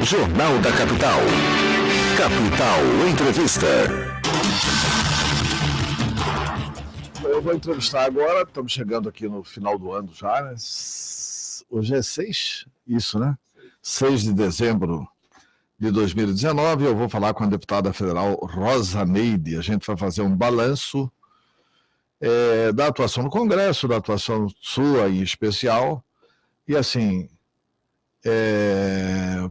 Jornal da Capital. Capital Entrevista. Eu vou entrevistar agora, estamos chegando aqui no final do ano já, né? Hoje é 6, isso, né? 6 de dezembro de 2019, eu vou falar com a deputada federal Rosa Neide. A gente vai fazer um balanço da atuação no Congresso, da atuação sua em especial, e assim,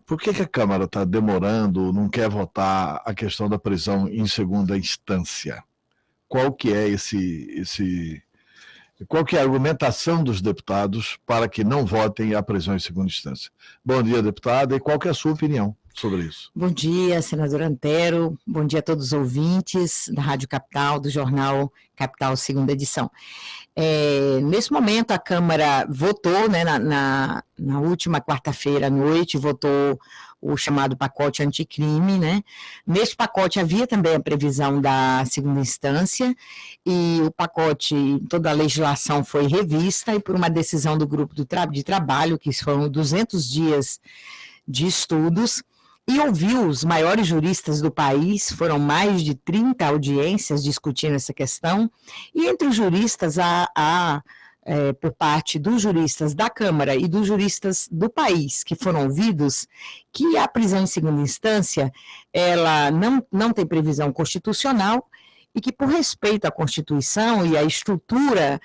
por que a Câmara está demorando, não quer votar a questão da prisão em segunda instância? Qual que é qual que é a argumentação dos deputados para que não votem a prisão em segunda instância? Bom dia, deputada, e qual que é a sua opinião sobre isso? Bom dia, senador Antero, bom dia a todos os ouvintes da Rádio Capital, do Jornal Capital, segunda edição. Nesse momento, a Câmara votou, né, na última quarta-feira à noite, votou o chamado pacote anticrime, né? Nesse pacote havia também a previsão da segunda instância, e o pacote, toda a legislação foi revista, e por uma decisão do grupo de trabalho, que foram 200 dias de estudos, e ouviu os maiores juristas do país, foram mais de 30 audiências discutindo essa questão, e entre os juristas, por parte dos juristas da Câmara e dos juristas do país que foram ouvidos, que a prisão em segunda instância, ela não tem previsão constitucional, e que por respeito à Constituição e à estrutura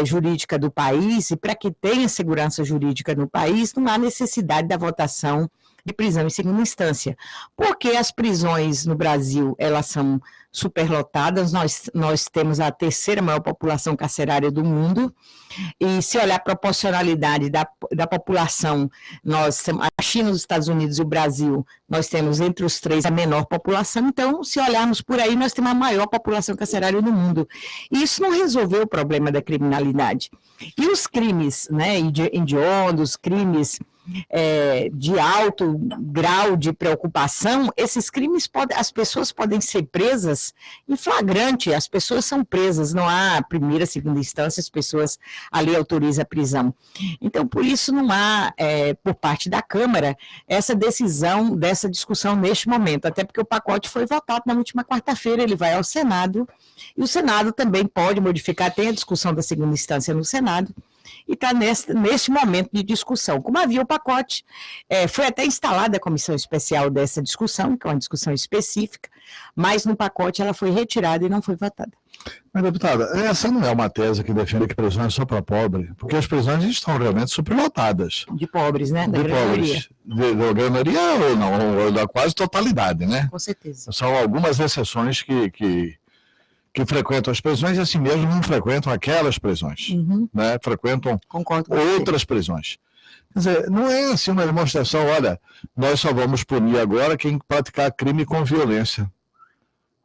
jurídica do país, e para que tenha segurança jurídica no país, não há necessidade da votação de prisão em segunda instância, porque as prisões no Brasil, elas são superlotadas, nós temos a terceira maior população carcerária do mundo, e se olhar a proporcionalidade da população, a China, os Estados Unidos e o Brasil, nós temos entre os três a menor população, então se olharmos por aí, nós temos a maior população carcerária do mundo, e isso não resolveu o problema da criminalidade. E os crimes, né, hediondos, crimes de alto grau de preocupação, esses crimes as pessoas podem ser presas em flagrante, as pessoas são presas, não há primeira, segunda instância, as pessoas, a lei autoriza a prisão. Então, por isso não há, por parte da Câmara, essa decisão, dessa discussão neste momento, até porque o pacote foi votado na última quarta-feira, ele vai ao Senado, e o Senado também pode modificar, tem a discussão da segunda instância no Senado, e está neste momento de discussão. Como havia o pacote, foi até instalada a comissão especial dessa discussão, que é uma discussão específica, mas no pacote ela foi retirada e não foi votada. Mas, deputada, essa não é uma tese que defende que prisão é só para pobre, porque as prisões estão realmente superlotadas. De pobres, né? Da de grande pobres. maioria. Da grande maioria ou não, ou da quase totalidade, né? Com certeza. São algumas exceções que frequentam as prisões e assim mesmo não frequentam aquelas prisões, né? Frequentam outras prisões. Quer dizer, não é assim uma demonstração, olha, nós só vamos punir agora quem praticar crime com violência.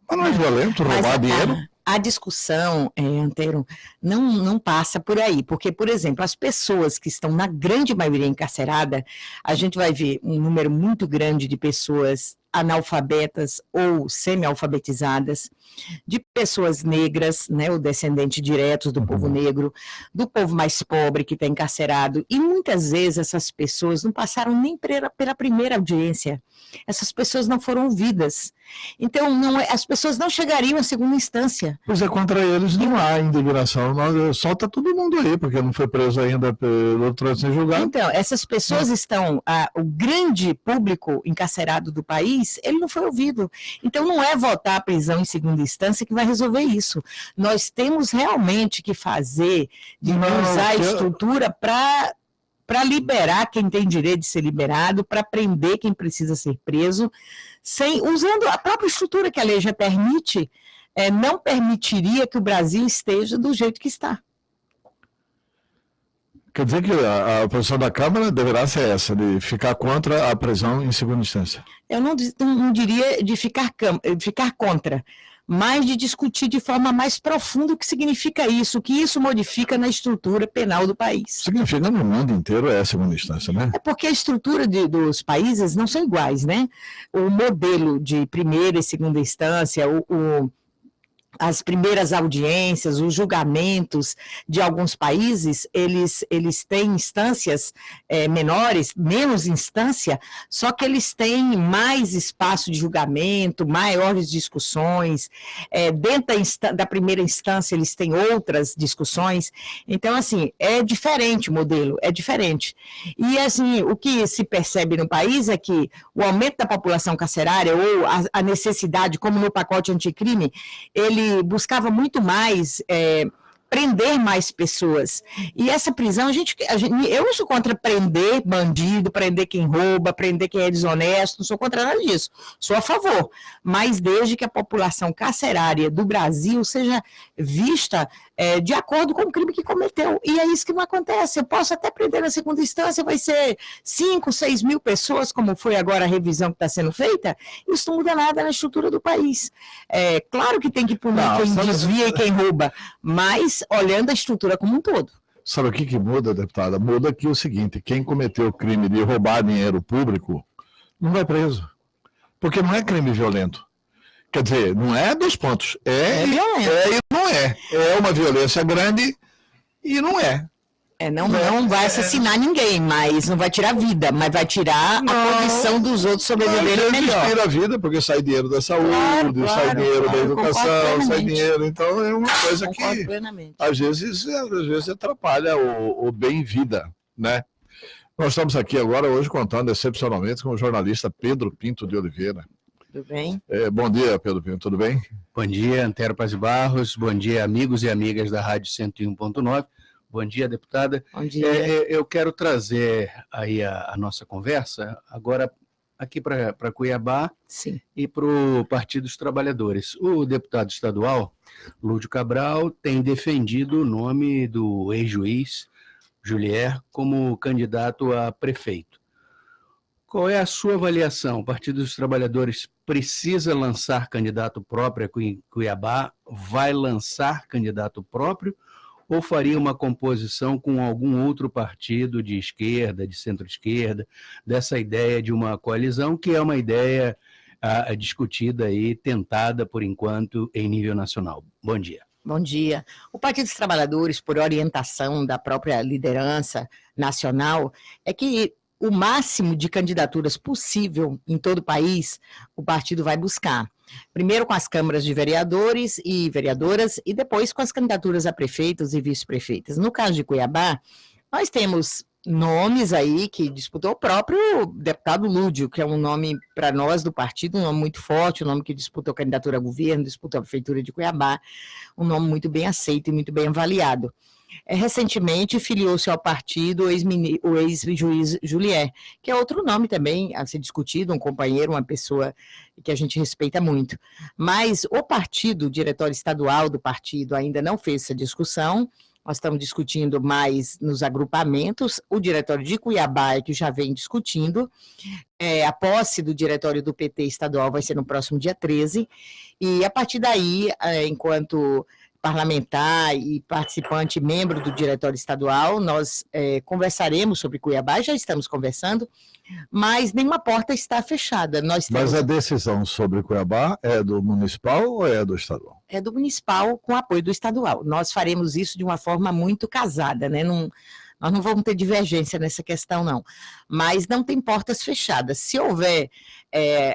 Mas não é violento roubar dinheiro? A discussão, Antero, não passa por aí, porque, por exemplo, as pessoas que estão na grande maioria encarcerada, a gente vai ver um número muito grande de pessoas analfabetas ou semi-alfabetizadas, de pessoas negras, né, ou descendentes diretos do povo negro, do povo mais pobre que está encarcerado, e muitas vezes essas pessoas não passaram nem pela primeira audiência, essas pessoas não foram ouvidas, então as pessoas não chegariam à segunda instância. Pois é, contra eles não há indignação, solta todo mundo aí, porque não foi preso ainda pelo trânsito sem julgado. Então, essas pessoas estão, o grande público encarcerado do país, ele não foi ouvido. Então, não é votar a prisão em segunda instância que vai resolver isso. Nós temos realmente que fazer, usar a estrutura para liberar quem tem direito de ser liberado, para prender quem precisa ser preso, usando a própria estrutura que a lei já permite, não permitiria que o Brasil esteja do jeito que está. Quer dizer que a posição da Câmara deverá ser essa, de ficar contra a prisão em segunda instância? Eu não diria de ficar contra, mas de discutir de forma mais profunda o que significa isso, o que isso modifica na estrutura penal do país. Significa no mundo inteiro a segunda instância, né? É porque a estrutura dos países não são iguais, né? O modelo de primeira e segunda instância, as primeiras audiências, os julgamentos de alguns países, eles têm instâncias menores, menos instância, só que eles têm mais espaço de julgamento, maiores discussões, dentro da primeira instância eles têm outras discussões, então, assim, é diferente o modelo, é diferente. E, assim, o que se percebe no país é que o aumento da população carcerária ou a necessidade, como no pacote anticrime, ele buscava muito mais prender mais pessoas. E essa prisão, eu não sou contra prender bandido, prender quem rouba, prender quem é desonesto, não sou contra nada disso, sou a favor, mas desde que a população carcerária do Brasil seja vista de acordo com o crime que cometeu, e é isso que não acontece. Eu posso até prender na segunda instância, vai ser 5, 6 mil pessoas, como foi agora a revisão que está sendo feita, isso não muda nada na estrutura do país. Claro que tem que punir quem desvia e quem rouba, mas olhando a estrutura como um todo. Sabe o que muda, deputada? Muda aqui o seguinte, quem cometeu o crime de roubar dinheiro público não vai preso, porque não é crime violento. Quer dizer, não é 2 pontos, violento. E não é. É uma violência grande e não é. Não vai assassinar ninguém, mas não vai tirar a vida, mas vai tirar a condição dos outros sobreviverem melhor. Tira a vida, porque sai dinheiro da saúde, sai dinheiro da educação, sai dinheiro. Então é uma coisa que às vezes atrapalha o bem-vida, né? Nós estamos aqui agora hoje contando excepcionalmente com o jornalista Pedro Pinto de Oliveira. Tudo bem? Bom dia, Pedro Pinto, tudo bem? Bom dia, Antero Paz de Barros, bom dia, amigos e amigas da Rádio 101.9. Bom dia, deputada. Bom dia. Eu quero trazer aí a nossa conversa agora aqui para Cuiabá. Sim. E para o Partido dos Trabalhadores. O deputado estadual, Lúdio Cabral, tem defendido o nome do ex-juiz Julier como candidato a prefeito. Qual é a sua avaliação? O Partido dos Trabalhadores precisa lançar candidato próprio em Cuiabá? Vai lançar candidato próprio? Ou faria uma composição com algum outro partido de esquerda, de centro-esquerda, dessa ideia de uma coalizão, que é uma ideia discutida e tentada, por enquanto, em nível nacional? Bom dia. Bom dia. O Partido dos Trabalhadores, por orientação da própria liderança nacional, é que o máximo de candidaturas possível em todo o país, o partido vai buscar. Primeiro com as câmaras de vereadores e vereadoras e depois com as candidaturas a prefeitos e vice-prefeitas. No caso de Cuiabá, nós temos nomes aí que disputou o próprio deputado Lúdio, que é um nome para nós do partido, um nome muito forte, um nome que disputou a candidatura a governo, disputou a prefeitura de Cuiabá, um nome muito bem aceito e muito bem avaliado. Recentemente filiou-se ao partido o ex-juiz Julier, que é outro nome também a ser discutido, um companheiro, uma pessoa que a gente respeita muito. Mas o partido, o diretório estadual do partido ainda não fez essa discussão, nós estamos discutindo mais nos agrupamentos, o diretório de Cuiabá é que já vem discutindo, a posse do diretório do PT estadual vai ser no próximo dia 13, e a partir daí, enquanto parlamentar e participante, membro do diretório estadual, nós conversaremos sobre Cuiabá, já estamos conversando, mas nenhuma porta está fechada. Mas a decisão sobre Cuiabá é do municipal ou é do estadual? É do municipal com apoio do estadual. Nós faremos isso de uma forma muito casada, né? Nós não vamos ter divergência nessa questão, não. Mas não tem portas fechadas. Se houver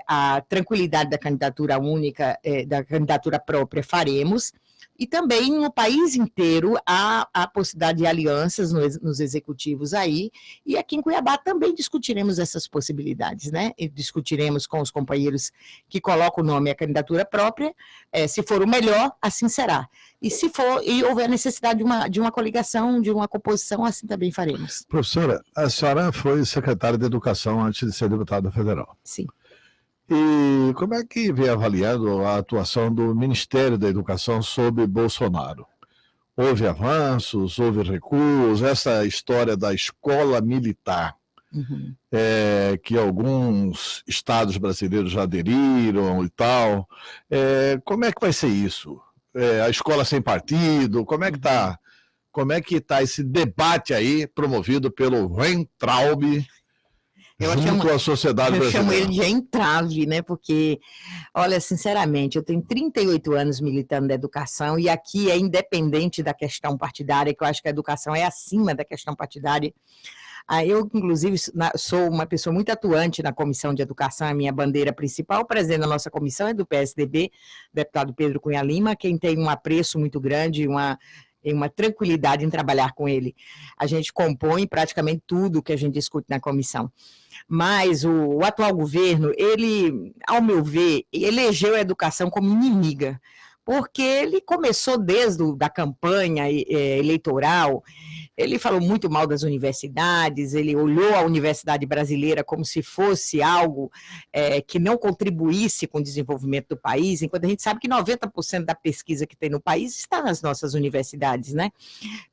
a tranquilidade da candidatura única, da candidatura própria, faremos. E também no país inteiro há a possibilidade de alianças nos executivos aí, e aqui em Cuiabá também discutiremos essas possibilidades, né? E discutiremos com os companheiros que colocam o nome e a candidatura própria, se for o melhor, assim será. E se for, e houver necessidade de uma coligação, de uma composição, assim também faremos. Professora, a senhora foi secretária de Educação antes de ser deputada federal. Sim. E como é que vem avaliando a atuação do Ministério da Educação sobre Bolsonaro? Houve avanços, houve recuos, essa história da escola militar, que alguns estados brasileiros já aderiram e tal. Como é que vai ser isso? A escola sem partido, como é que está? Como é que está esse debate aí promovido pelo Weintraub? junto à sociedade Eu brasileira. chamo ele de entrave, né? Porque, olha, sinceramente, eu tenho 38 anos militando na educação e aqui é independente da questão partidária, que eu acho que a educação é acima da questão partidária. Eu, inclusive, sou uma pessoa muito atuante na Comissão de Educação, a minha bandeira principal. O presidente da nossa comissão é do PSDB, deputado Pedro Cunha Lima, quem tem um apreço muito grande, uma tranquilidade em trabalhar com ele. A gente compõe praticamente tudo que a gente discute na comissão. Mas o atual governo, ele, ao meu ver, elegeu a educação como inimiga, porque ele começou desde a campanha eleitoral, ele falou muito mal das universidades, ele olhou a universidade brasileira como se fosse algo que não contribuísse com o desenvolvimento do país, enquanto a gente sabe que 90% da pesquisa que tem no país está nas nossas universidades, né?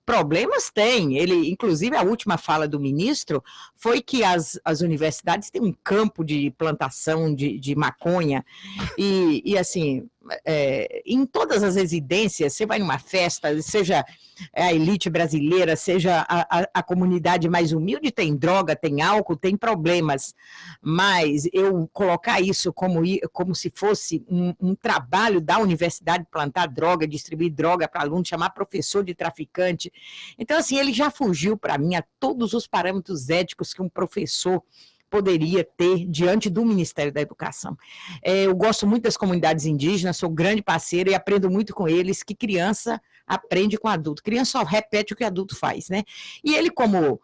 Problemas tem, inclusive a última fala do ministro foi que as universidades têm um campo de plantação de maconha, e assim, em todas as residências, você vai numa festa, seja a elite brasileira, seja a comunidade mais humilde, tem droga, tem álcool, tem problemas, mas eu colocar isso como se fosse um trabalho da universidade, plantar droga, distribuir droga para aluno, chamar professor de traficante. Então, assim, ele já fugiu para mim a todos os parâmetros éticos que um professor poderia ter diante do Ministério da Educação. Eu gosto muito das comunidades indígenas, sou grande parceira e aprendo muito com eles, que criança aprende com adulto, criança só repete o que adulto faz, né? E ele, como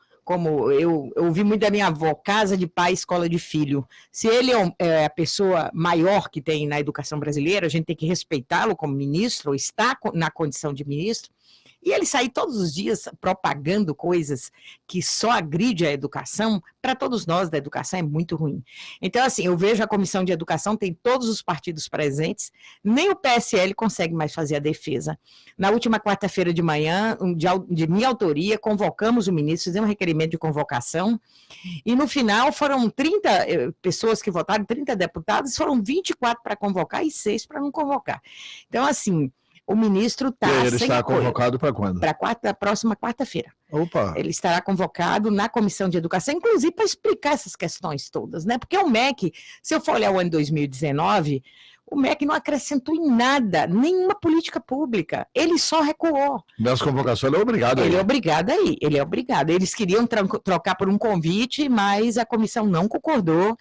eu ouvi muito da minha avó, casa de pai, escola de filho, se ele é a pessoa maior que tem na educação brasileira, a gente tem que respeitá-lo como ministro, ou está na condição de ministro, e ele sair todos os dias propagando coisas que só agride a educação, para todos nós da educação é muito ruim. Então, assim, eu vejo a Comissão de Educação, tem todos os partidos presentes, nem o PSL consegue mais fazer a defesa. Na última quarta-feira de manhã, de minha autoria, convocamos o ministro, fizemos um requerimento de convocação, e no final foram 30 pessoas que votaram, 30 deputados, foram 24 para convocar e 6 para não convocar. Então, assim, o ministro está sem Ele está apoio. convocado para quando? Para a próxima quarta-feira. Opa! Ele estará convocado na Comissão de Educação, inclusive para explicar essas questões todas, né? Porque o MEC, se eu for olhar o ano 2019, o MEC não acrescentou em nada, nenhuma política pública, ele só recuou. Nessa convocação ele é obrigado. Ele é obrigado aí, ele é obrigado. Eles queriam trocar por um convite, mas a comissão não concordou,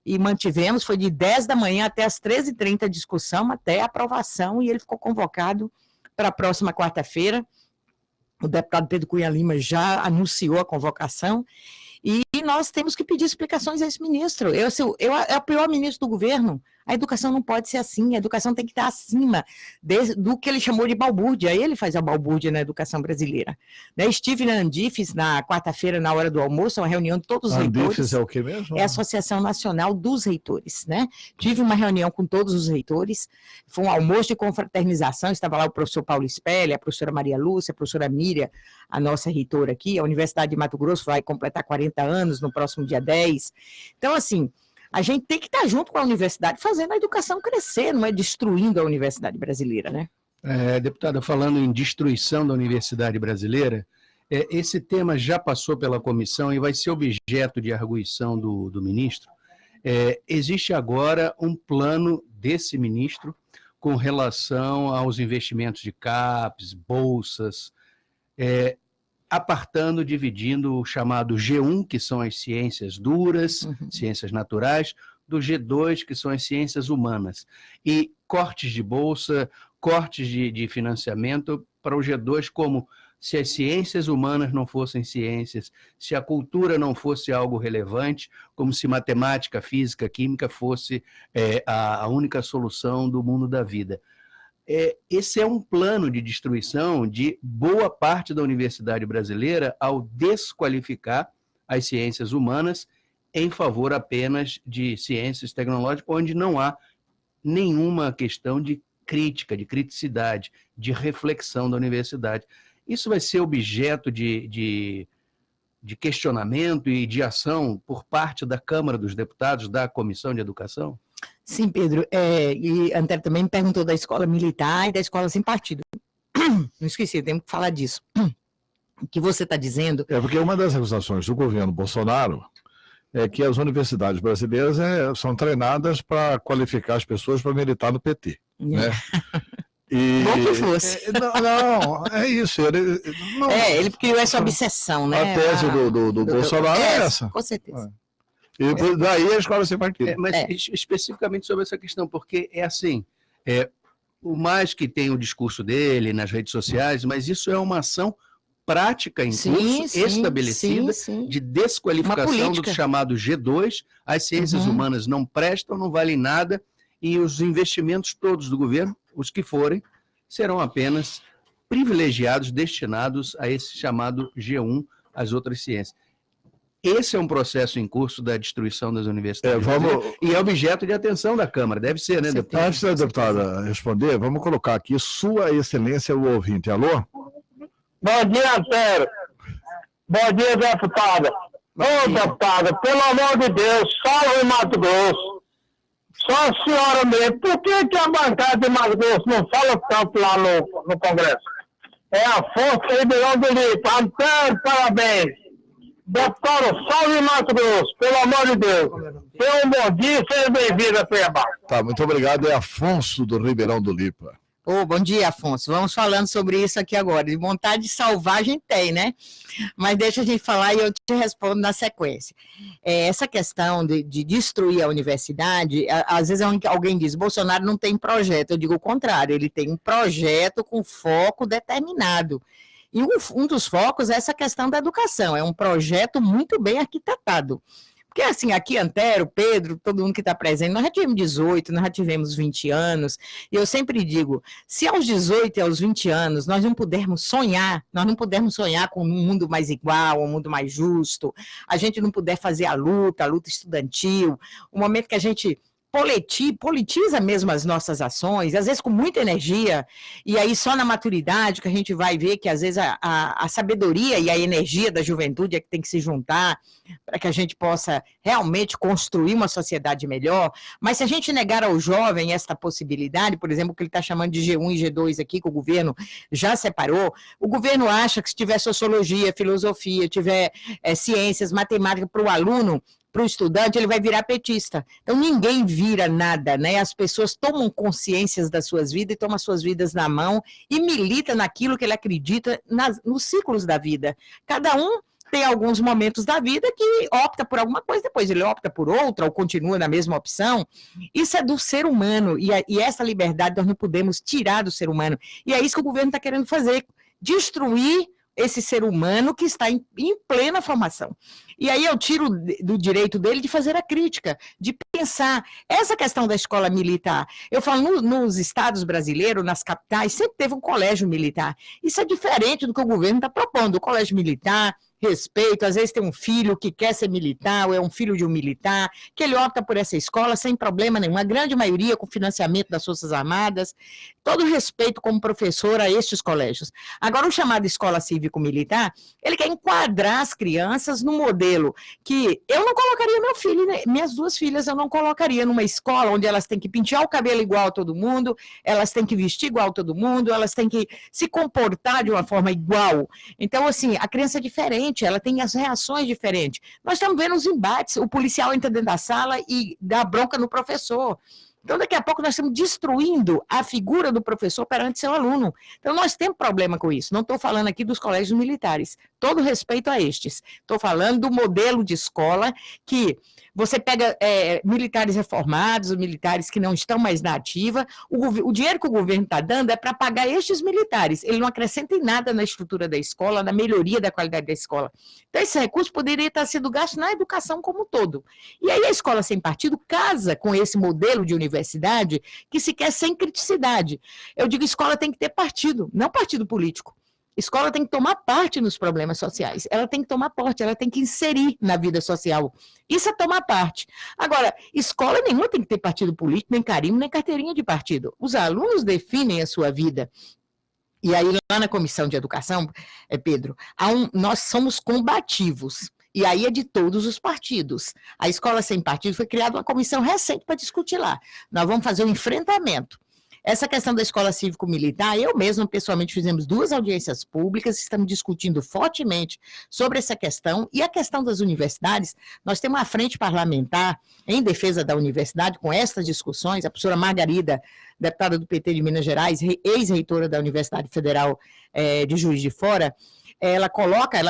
e mantivemos, foi de 10 da manhã até as 13h30 a discussão, até a aprovação, e ele ficou convocado para a próxima quarta-feira. O deputado Pedro Cunha Lima já anunciou a convocação, e nós temos que pedir explicações a esse ministro. É o pior ministro do governo. A educação não pode ser assim, a educação tem que estar acima do que ele chamou de balbúrdia. Ele faz a balbúrdia na educação brasileira. Estive na Andifes na quarta-feira, na hora do almoço, uma reunião de todos os reitores. Andifes é o que mesmo? É a Associação Nacional dos Reitores, né? Tive uma reunião com todos os reitores, foi um almoço de confraternização, estava lá o professor Paulo Spelli, a professora Maria Lúcia, a professora Miriam, a nossa reitora aqui, a Universidade de Mato Grosso vai completar 40 anos no próximo dia 10. Então, assim, a gente tem que estar junto com a universidade, fazendo a educação crescer, não é destruindo a universidade brasileira, né? Deputada, falando em destruição da universidade brasileira, esse tema já passou pela comissão e vai ser objeto de arguição do ministro. Existe agora um plano desse ministro com relação aos investimentos de CAPES, bolsas, apartando, dividindo o chamado G1, que são as ciências duras, ciências naturais, do G2, que são as ciências humanas. E cortes de bolsa, cortes de financiamento para o G2, como se as ciências humanas não fossem ciências, se a cultura não fosse algo relevante, como se matemática, física, química fosse a única solução do mundo da vida. Esse é um plano de destruição de boa parte da universidade brasileira ao desqualificar as ciências humanas em favor apenas de ciências tecnológicas, onde não há nenhuma questão de crítica, de criticidade, de reflexão da universidade. Isso vai ser objeto de questionamento e de ação por parte da Câmara dos Deputados, da Comissão de Educação? Sim, Pedro, e Antero também me perguntou da escola militar e da escola sem partido. Não esqueci, temos que falar disso. O que você está dizendo... Porque uma das acusações do governo Bolsonaro é que as universidades brasileiras são treinadas para qualificar as pessoas para militar no PT. Né? E, bom que fosse. Não, é isso. Ele criou essa obsessão, né? A tese do Bolsonaro é essa. Com certeza. E daí a escola sem partido. Especificamente sobre essa questão, porque é assim, o mais que tem o discurso dele nas redes sociais, mas isso é uma ação prática em curso, estabelecida, de desqualificação do chamado G2, as ciências humanas não prestam, não valem nada, e os investimentos todos do governo, os que forem, serão apenas privilegiados, destinados a esse chamado G1, as outras ciências. Esse é um processo em curso da destruição das universidades. E é objeto de atenção da Câmara, deve ser, né, deputado? Antes da deputada responder, vamos colocar aqui Sua Excelência o ouvinte. Alô? Bom dia, Antero. Bom dia, deputada. Ô, deputada, pelo amor de Deus, salve Mato Grosso. Só a senhora mesmo. Por que a bancada de Mato Grosso não fala tanto lá no Congresso? É Afonso Ribeirão do Lito. Antero, parabéns. Deputada, salve Mato Grosso, pelo amor de Deus. Tenha um bom dia e seja bem-vindo a Cuiabá. Tá, muito obrigado. É Afonso do Ribeirão do Lipa. Bom dia, Afonso. Vamos falando sobre isso aqui agora. De vontade de salvar a gente tem, né? Mas deixa a gente falar e eu te respondo na sequência. Essa questão de destruir a universidade, às vezes alguém diz, Bolsonaro não tem projeto. Eu digo o contrário, ele tem um projeto com foco determinado. E um dos focos é essa questão da educação. É um projeto muito bem arquitetado. Porque, assim, aqui, Antero, Pedro, todo mundo que está presente, nós já tivemos 18, nós já tivemos 20 anos, e eu sempre digo, se aos 18 e aos 20 anos nós não pudermos sonhar com um mundo mais igual, um mundo mais justo, a gente não puder fazer a luta estudantil, o momento que a gente politiza mesmo as nossas ações, às vezes com muita energia, e aí só na maturidade que a gente vai ver que às vezes a sabedoria e a energia da juventude é que tem que se juntar para que a gente possa realmente construir uma sociedade melhor. Mas se a gente negar ao jovem esta possibilidade, por exemplo, que ele está chamando de G1 e G2 aqui, que o governo já separou, o governo acha que se tiver sociologia, filosofia, tiver ciências, matemática para o aluno, para o estudante, ele vai virar petista. Então, ninguém vira nada, né? As pessoas tomam consciências das suas vidas e tomam as suas vidas na mão e milita naquilo que ele acredita nos ciclos da vida. Cada um tem alguns momentos da vida que opta por alguma coisa, depois ele opta por outra ou continua na mesma opção. Isso é do ser humano e essa liberdade nós não podemos tirar do ser humano. E é isso que o governo está querendo fazer, destruir esse ser humano que está em plena formação. E aí eu tiro do direito dele de fazer a crítica, de pensar. Essa questão da escola militar, eu falo, nos estados brasileiros, nas capitais, sempre teve um colégio militar. Isso é diferente do que o governo está propondo. O colégio militar, respeito, às vezes tem um filho que quer ser militar, ou é um filho de um militar, que ele opta por essa escola sem problema nenhum, a grande maioria com financiamento das Forças Armadas, todo respeito como professor a estes colégios. Agora, o chamado escola cívico-militar, ele quer enquadrar as crianças no modelo que eu não colocaria meu filho, né? Minhas duas filhas eu não colocaria numa escola onde elas têm que pentear o cabelo igual a todo mundo, elas têm que vestir igual a todo mundo, elas têm que se comportar de uma forma igual. Então, assim, a criança é diferente, ela tem as reações diferentes. Nós estamos vendo os embates, o policial entra dentro da sala e dá bronca no professor. Então, daqui a pouco nós estamos destruindo a figura do professor perante seu aluno. Então, nós temos problema com isso. Não estou falando aqui dos colégios militares. Todo respeito a estes. Estou falando do modelo de escola que você pega militares reformados, militares que não estão mais na ativa. O dinheiro que o governo está dando é para pagar estes militares. Ele não acrescenta em nada na estrutura da escola, na melhoria da qualidade da escola. Então, esse recurso poderia estar sendo gasto na educação como um todo. E aí a escola sem partido casa com esse modelo de universidade que se quer sem criticidade. Eu digo, escola tem que ter partido, não partido político. Escola tem que tomar parte nos problemas sociais, ela tem que tomar parte, ela tem que inserir na vida social. Isso é tomar parte. Agora, escola nenhuma tem que ter partido político, nem carimbo, nem carteirinha de partido. Os alunos definem a sua vida. E aí, lá na Comissão de Educação, Pedro, nós somos combativos. E aí é de todos os partidos. A Escola Sem Partido foi criada uma comissão recente para discutir lá. Nós vamos fazer um enfrentamento. Essa questão da escola cívico-militar, eu mesmo, pessoalmente, fizemos 2 audiências públicas, estamos discutindo fortemente sobre essa questão, e a questão das universidades, nós temos uma frente parlamentar em defesa da universidade, com essas discussões, a professora Margarida, deputada do PT de Minas Gerais, ex-reitora da Universidade Federal de Juiz de Fora, ela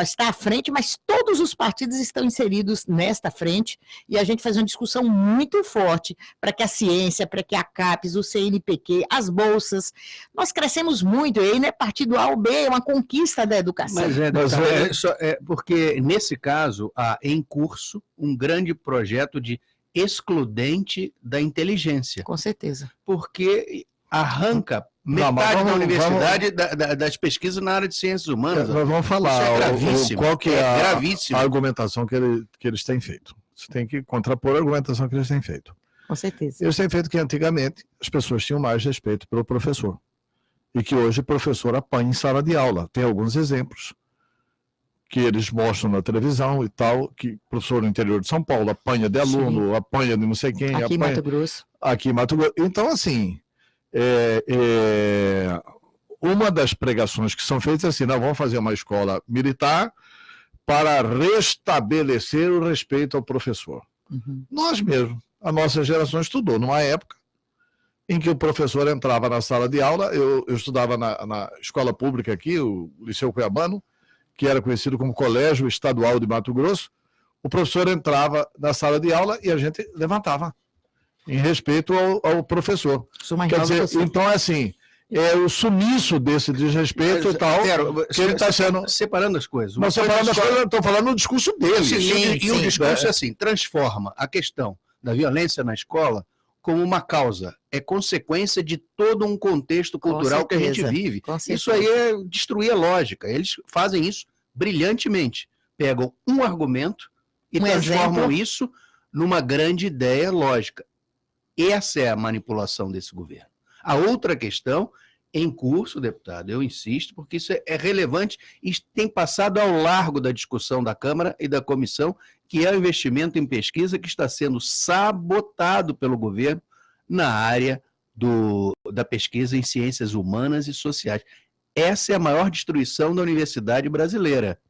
está à frente, mas todos os partidos estão inseridos nesta frente, e a gente faz uma discussão muito forte para que a ciência, para que a CAPES, o CNPq, as bolsas, nós crescemos muito, e aí não é partido A ou B, é uma conquista da educação. Mas porque, nesse caso, há em curso um grande projeto de excludente da inteligência. Com certeza. Porque arranca metade da universidade das pesquisas na área de ciências humanas. Nós vamos falar isso é gravíssimo, qual que é gravíssimo. A argumentação que eles têm feito. Você tem que contrapor a argumentação que eles têm feito. Com certeza. Eles têm feito que antigamente as pessoas tinham mais respeito pelo professor. E que hoje o professor apanha em sala de aula. Tem alguns exemplos que eles mostram na televisão e tal, que o professor no interior de São Paulo apanha de aluno, Sim. apanha de não sei quem. Aqui em Mato Grosso. Aqui em Mato Grosso. Então, assim, uma das pregações que são feitas é assim, nós vamos fazer uma escola militar para restabelecer o respeito ao professor. Uhum. Nós mesmos, a nossa geração estudou numa época em que o professor entrava na sala de aula, eu estudava na escola pública aqui, o Liceu Cuiabano, que era conhecido como Colégio Estadual de Mato Grosso, o professor entrava na sala de aula e a gente levantava, em respeito ao professor. Quer dizer, então, assim, o sumiço desse desrespeito e tal, que ele está sendo... Separando as coisas. Mas separando as coisas, eu estou falando no discurso dele. E o discurso é assim, transforma a questão da violência na escola como uma causa, é consequência de todo um contexto cultural que a gente vive. Isso aí é destruir a lógica. Eles fazem isso brilhantemente. Pegam um argumento e transformam isso numa grande ideia lógica. Essa é a manipulação desse governo. A outra questão, em curso, deputado, eu insisto, porque isso é relevante e tem passado ao largo da discussão da Câmara e da Comissão, que é o investimento em pesquisa que está sendo sabotado pelo governo na área da pesquisa em ciências humanas e sociais. Essa é a maior destruição da universidade brasileira.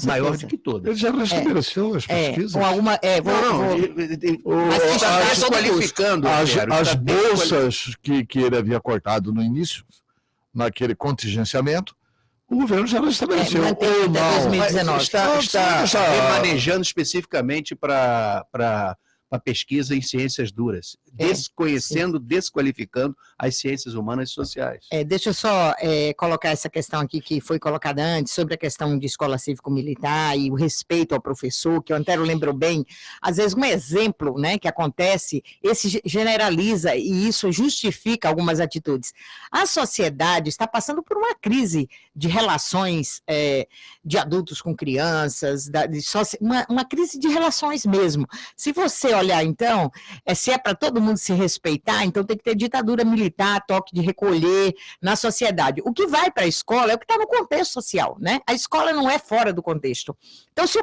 Maior do que todas. Ele já restabeleceu as pesquisas. Com alguma, mas está desqualificando. As bolsas que ele havia cortado no início, naquele contingenciamento, o governo já restabeleceu. Ou não. 2019. Está remanejando especificamente para pesquisa em ciências duras, desqualificando as ciências humanas e sociais. Deixa eu só colocar essa questão aqui que foi colocada antes, sobre a questão de escola cívico-militar e o respeito ao professor, que o Antero lembrou bem. Às vezes um exemplo, né, que acontece, esse generaliza e isso justifica algumas atitudes. A sociedade está passando por uma crise de relações de adultos com crianças, uma crise de relações mesmo. Se você olhar, então, se é para todo mundo se respeitar, então tem que ter ditadura militar, toque de recolher na sociedade. O que vai para a escola é o que está no contexto social, né? A escola não é fora do contexto. Então, se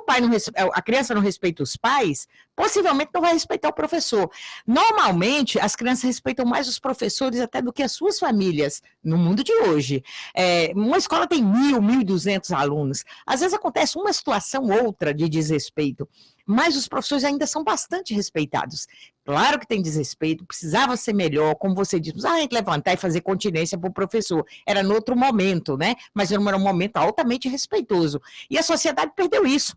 a criança não respeita os pais, possivelmente não vai respeitar o professor. Normalmente, as crianças respeitam mais os professores até do que as suas famílias, no mundo de hoje. Uma escola tem 1.200 alunos. Às vezes acontece uma situação ou outra de desrespeito, mas os professores ainda são bastante respeitados. Claro que tem desrespeito, precisava ser melhor, como você disse, a gente levantar e fazer continência para o professor. Era no outro momento, né? Mas era um momento altamente respeitoso. E a sociedade perdeu isso.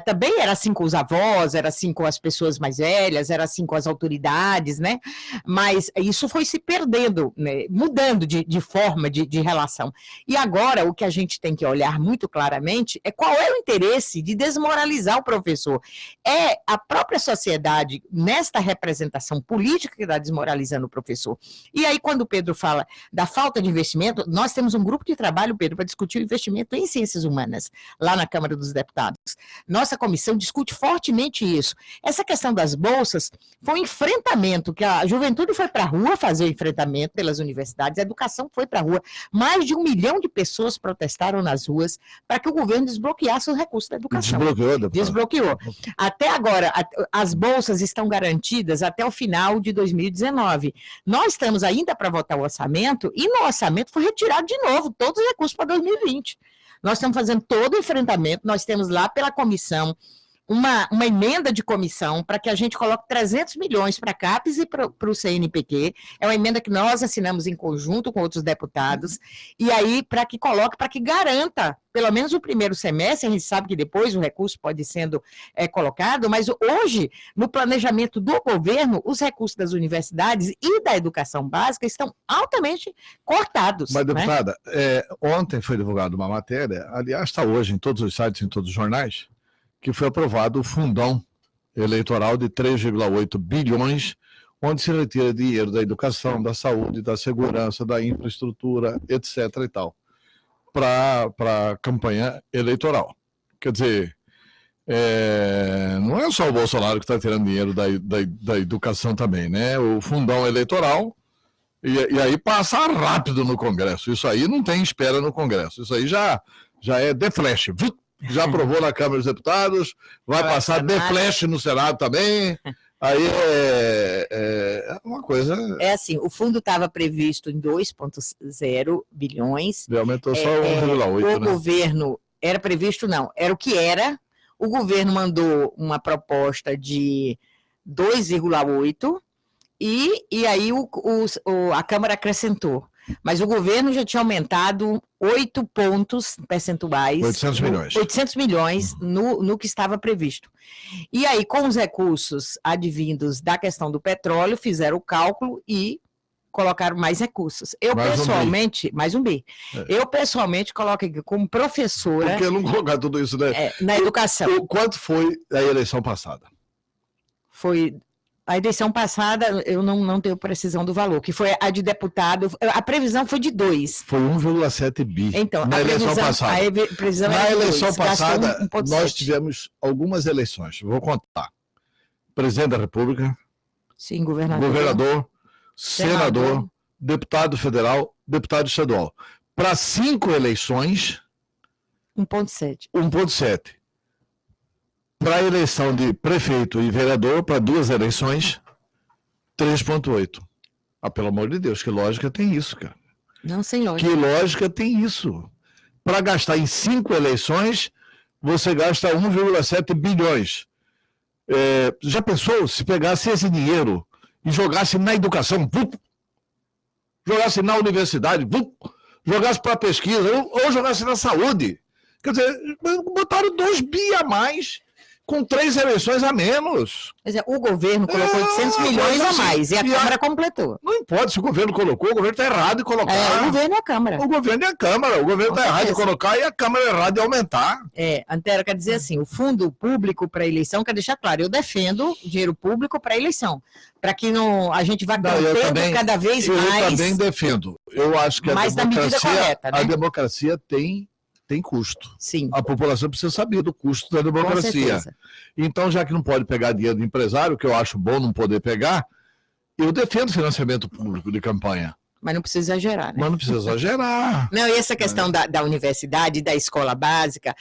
Também era assim com os avós, era assim com as pessoas mais velhas, era assim com as autoridades, né? Mas isso foi se perdendo, né? Mudando de forma de relação. E agora o que a gente tem que olhar muito claramente é qual é o interesse de desmoralizar o professor. É a própria sociedade, nesta representação política, que está desmoralizando o professor. E aí, quando o Pedro fala da falta de investimento, nós temos um grupo de trabalho, Pedro, para discutir o investimento em ciências humanas, lá na Câmara dos Deputados. Nossa comissão discute fortemente isso. Essa questão das bolsas foi um enfrentamento, que a juventude foi para a rua fazer o enfrentamento pelas universidades, a educação foi para a rua. Mais de 1 milhão de pessoas protestaram nas ruas para que o governo desbloqueasse os recursos da educação. Desbloqueou. Até agora, as bolsas estão garantidas até o final de 2019. Nós estamos ainda para votar o orçamento, e no orçamento foi retirado de novo todos os recursos para 2020. Nós estamos fazendo todo o enfrentamento, nós temos lá pela comissão uma emenda de comissão para que a gente coloque 300 milhões para a CAPES e para o CNPq. É uma emenda que nós assinamos em conjunto com outros deputados, e aí para que coloque, para que garanta, pelo menos o primeiro semestre. A gente sabe que depois o recurso pode sendo colocado, mas hoje, no planejamento do governo, os recursos das universidades e da educação básica estão altamente cortados. Mas, deputada, ontem foi divulgada uma matéria, aliás, está hoje em todos os sites, em todos os jornais, que foi aprovado o fundão eleitoral de 3,8 bilhões, onde se retira dinheiro da educação, da saúde, da segurança, da infraestrutura, etc. e tal, para a campanha eleitoral. Quer dizer, não é só o Bolsonaro que está tirando dinheiro da educação também, né? O fundão eleitoral, e aí passa rápido no Congresso. Isso aí não tem espera no Congresso. Isso aí já é de flash. Já aprovou na Câmara dos Deputados, vai passar de flash no Senado também. Aí é uma coisa... É assim, o fundo estava previsto em 2,0 bilhões. E aumentou só 1,8, né? O governo, era previsto não, era o que era. O governo mandou uma proposta de 2,8 e aí a Câmara acrescentou. Mas o governo já tinha aumentado 8 pontos percentuais. 800 milhões. 800 milhões no que estava previsto. E aí, com os recursos advindos da questão do petróleo, fizeram o cálculo e colocaram mais recursos. Eu, pessoalmente, mais um B. Eu, pessoalmente, coloco aqui como professora... Por que não colocar tudo isso, né? Na educação. Quanto foi a eleição passada? Foi... A eleição passada, eu não tenho precisão do valor, que foi a de deputado, a previsão foi de 2. Foi 1,7 bi. Então, na eleição passada. Na eleição passada, nós tivemos algumas eleições. Vou contar. Presidente da República. Sim, governador, senador, deputado federal, deputado estadual. Para 5 eleições... 1,7. 1,7. Para a eleição de prefeito e vereador, para 2 eleições, 3,8. Pelo amor de Deus, que lógica tem isso, cara? Não, sem lógica. Que lógica tem isso? Para gastar em 5 eleições, você gasta 1,7 bilhões. Já pensou se pegasse esse dinheiro e jogasse na educação, jogasse na universidade, jogasse para pesquisa, ou jogasse na saúde? Quer dizer, botaram 2 bi a mais, com 3 eleições a menos. Quer dizer, o governo colocou 800 milhões a mais e a Câmara completou. Não importa se o governo colocou, o governo está errado em colocar. O governo é a Câmara. O governo é a Câmara. O governo está errado em colocar e a Câmara é errada em aumentar. Antero, quer dizer assim, o fundo público para eleição, quer deixar claro, eu defendo dinheiro público para eleição, para que a gente vá contendo cada vez mais. Eu também defendo. Eu acho que mais da medida correta, né? A democracia tem custo. Sim. A população precisa saber do custo da democracia. Então, já que não pode pegar dinheiro do empresário, que eu acho bom não poder pegar, eu defendo financiamento público de campanha. Mas não precisa exagerar, né? Mas não precisa exagerar. Não, e essa questão da universidade e da escola básica,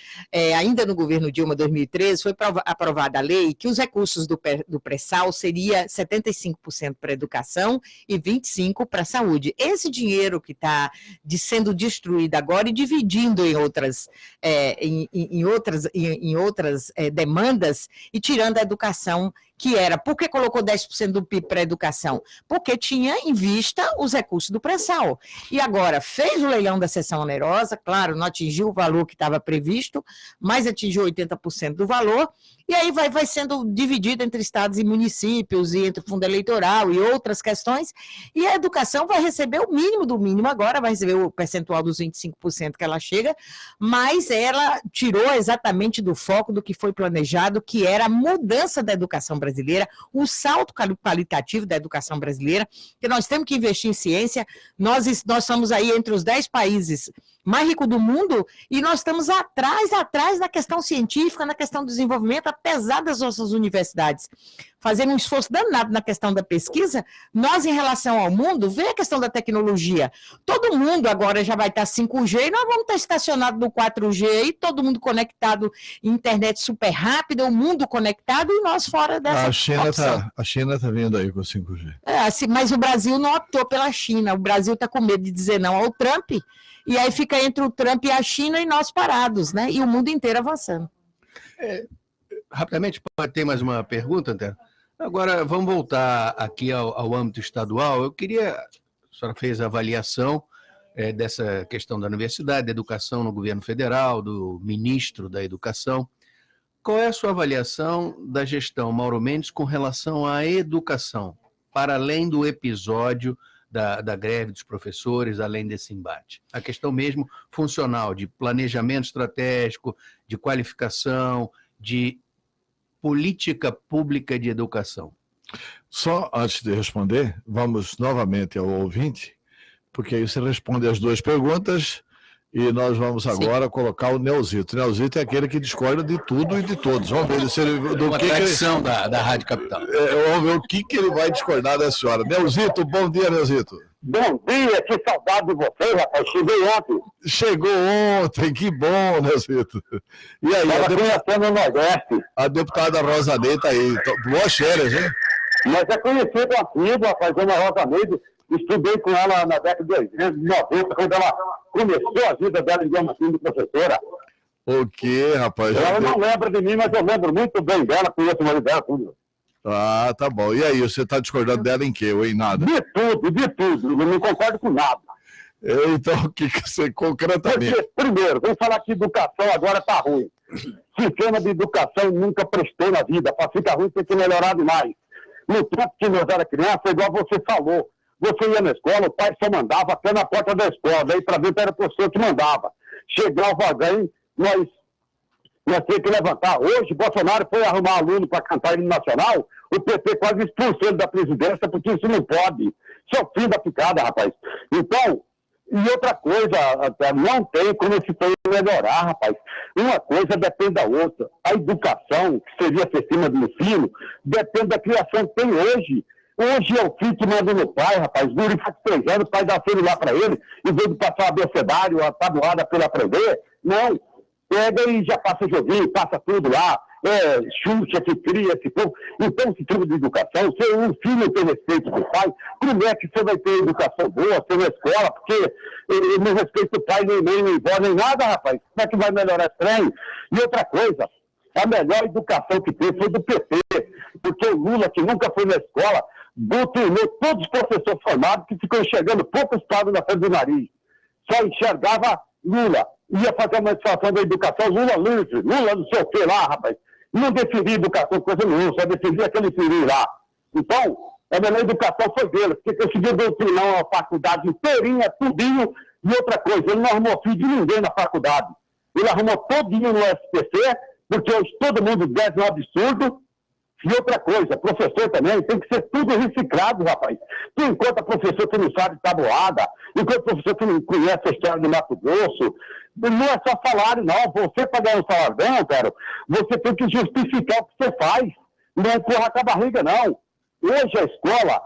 ainda no governo Dilma 2013, foi aprovada a lei que os recursos do pré-sal seria 75% para a educação e 25% para a saúde. Esse dinheiro que está sendo destruído agora e dividindo em outras demandas e tirando a educação, que era, por que colocou 10% do PIB para a educação? Porque tinha em vista os recursos do pré-sal. E agora, fez o leilão da seção onerosa, claro, não atingiu o valor que estava previsto, mas atingiu 80% do valor, e aí vai sendo dividido entre estados e municípios, e entre fundo eleitoral e outras questões, e a educação vai receber o mínimo do mínimo agora, vai receber o percentual dos 25% que ela chega, mas ela tirou exatamente do foco do que foi planejado, que era a mudança da educação brasileira, o salto qualitativo da educação brasileira, que nós temos que investir em ciência. Nós somos aí entre os 10 países mais rico do mundo, e nós estamos atrás na questão científica, na questão do desenvolvimento, apesar das nossas universidades fazendo um esforço danado na questão da pesquisa. Nós, em relação ao mundo, vê a questão da tecnologia. Todo mundo agora já vai estar 5G, e nós vamos estar estacionados no 4G, e todo mundo conectado, internet super rápida, o mundo conectado, e nós fora dessa opção. A China está vindo aí com 5G. Assim, mas o Brasil não optou pela China, o Brasil está com medo de dizer não ao Trump, e aí fica entre o Trump e a China e nós parados, né? E o mundo inteiro avançando. Rapidamente, pode ter mais uma pergunta, Antero? Agora, vamos voltar aqui ao âmbito estadual. Eu queria, a senhora fez a avaliação dessa questão da universidade, da educação no governo federal, do ministro da Educação. Qual é a sua avaliação da gestão Mauro Mendes com relação à educação, para além do episódio da greve dos professores, além desse embate? A questão mesmo funcional, de planejamento estratégico, de qualificação, de política pública de educação. Só antes de responder, vamos novamente ao ouvinte, porque aí você responde as duas perguntas e nós vamos agora colocar o Neuzito. O Neuzito é aquele que discorda de tudo e de todos. Vamos ver se ele, uma tradição da Rádio Capital. Vamos ver o que ele vai discordar da senhora. Neuzito, bom dia, Neuzito. Bom dia, que saudade de você, rapaz. Cheguei ontem. Chegou ontem, que bom, Neuzito. E aí, conhecendo o Nordeste. A deputada Rosa Ney está aí. Boas férias, hein? Mas é conhecido assim, rapaz, Dona Rosa Ney. Estudei com ela na década de 90, quando ela começou a vida dela, digamos assim, de professora. O quê, rapaz? Ela não lembra de mim, mas eu lembro muito bem dela, conheço o marido dela, tudo. Ah, tá bom. E aí, você está discordando dela em quê? Ou em nada? De tudo. Eu não concordo com nada. Então, o que você concretamente... Porque, primeiro, vamos falar que educação agora está ruim. Sistema de educação nunca prestou na vida. Para ficar ruim tem que melhorar demais. No tempo que nós era criança, igual você falou, você ia na escola, o pai só mandava até na porta da escola, daí para dentro era o professor que mandava. Chegava alguém, nós tínhamos que levantar. Hoje, Bolsonaro foi arrumar aluno para cantar hino nacional, o PT quase expulsou ele da presidência, porque isso não pode. Isso é o fim da picada, rapaz. Então, e outra coisa, não tem como esse país melhorar, rapaz. Uma coisa depende da outra. A educação, que seria sistema de ensino, depende da criação que tem hoje. Hoje é o filho que manda no pai, rapaz. Guri faz 3 anos, o pai dá celular para ele, em vez de passar o abecedário, a tabuada para ele aprender. Não. Pega e já passa joguinho, passa tudo lá. Xuxa, que cria, esse povo. Então, esse tipo de educação, se um filho não tem respeito do pai, primeiro que você vai ter educação boa, você na escola, porque ele não respeita o pai, nem mãe, nem vó, nem nada, rapaz. Como é que vai melhorar esse trem? E outra coisa, a melhor educação que teve foi do PT, porque o Lula, que nunca foi na escola, doutrinou todos os professores formados que ficou enxergando pouco estado na frente do nariz. Só enxergava Lula. Ia fazer uma situação da educação, Lula livre, Lula não sei o que lá, rapaz. Não defendia educação coisa nenhuma, só defendia aquele filho lá. Então, a melhor educação foi dele, porque conseguiu doutrinar a faculdade inteirinha, tudinho, e outra coisa, ele não arrumou filho de ninguém na faculdade. Ele arrumou todinho no SPC, porque hoje todo mundo deve um absurdo. E outra coisa, professor também tem que ser tudo reciclado, rapaz. Tu encontra professor que não sabe tabuada, encontra professor que não conhece a história do Mato Grosso. Não é só salário, não. Você para ganhar um salário bom, cara, você tem que justificar o que você faz. Não empurrar com a barriga, não. Hoje a escola,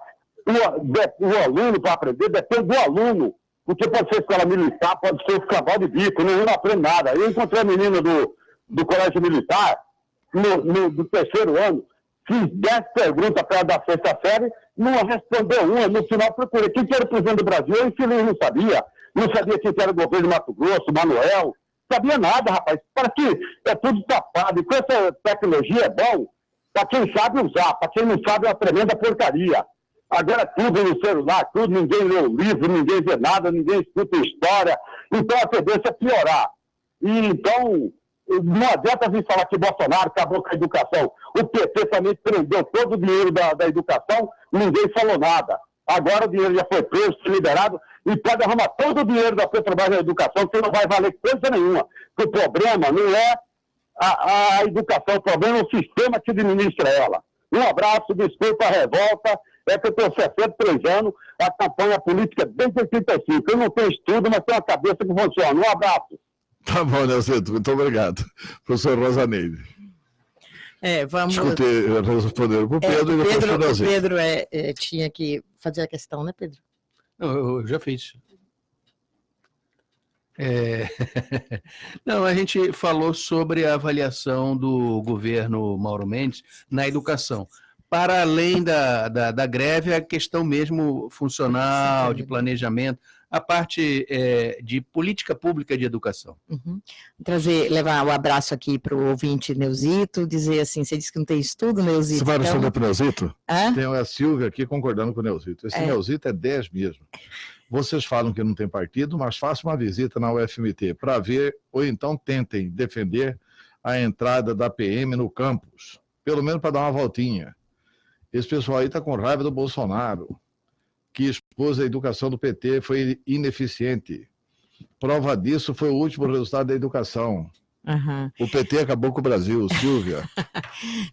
o aluno para aprender depende do aluno. Porque pode ser escola militar, pode ser cavalo de bico, não aprende nada. Eu encontrei a menina do colégio militar, do 3º ano, fiz 10 perguntas para ela da 6ª série, não respondeu uma. No final procurei quem que era o presidente do Brasil, eu infeliz não sabia. Não sabia quem que era o governo de Mato Grosso, Manuel. Sabia nada, rapaz. Para que é tudo tapado. E com essa tecnologia é bom para quem sabe usar. Para quem não sabe é uma tremenda porcaria. Agora tudo no celular, tudo, ninguém lê o livro, ninguém vê nada, ninguém escuta história. Então a tendência é piorar. E então... não adianta vir falar que Bolsonaro acabou com a educação. O PT também prendeu todo o dinheiro da educação, ninguém falou nada. Agora o dinheiro já foi preso, foi liberado, e pode arrumar todo o dinheiro da Petrobras na educação, que não vai valer coisa nenhuma. Porque o problema não é a educação, o problema é o sistema que administra ela. Um abraço, desculpa a revolta, 67, eu tenho 63 anos, a campanha política desde 85. Eu não tenho estudo, mas tenho uma cabeça que funciona. Um abraço. Tá bom, Nelzito, muito obrigado. Professor Rosaneide. Vamos... Responder para o Pedro e depois para o Nelzito. O Pedro tinha que fazer a questão, né, Pedro? Não, eu já fiz. Não, a gente falou sobre a avaliação do governo Mauro Mendes na educação. Para além da greve, a questão mesmo funcional, de planejamento, a parte de política pública de educação. Uhum. Levar um abraço aqui para o ouvinte Neuzito, dizer assim, você disse que não tem estudo, Neuzito. Você vai responder para o Neuzito? Hã? Tem a Silvia aqui concordando com o Neuzito. Esse Neuzito é 10 mesmo. Vocês falam que não tem partido, mas façam uma visita na UFMT para ver, ou então tentem defender a entrada da PM no campus, pelo menos para dar uma voltinha. Esse pessoal aí está com raiva do Bolsonaro, que expôs a educação do PT, foi ineficiente. Prova disso foi o último resultado da educação. Uhum. O PT acabou com o Brasil, Silvia.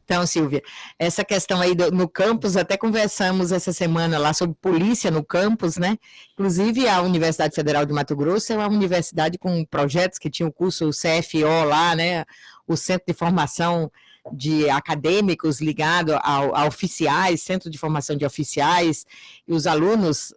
Então, Silvia, essa questão aí no campus, até conversamos essa semana lá sobre polícia no campus, né? Inclusive, a Universidade Federal de Mato Grosso é uma universidade com projetos que tinha o curso CFO lá, né? O Centro de Formação de Acadêmicos ligado a oficiais, Centro de Formação de Oficiais, e os alunos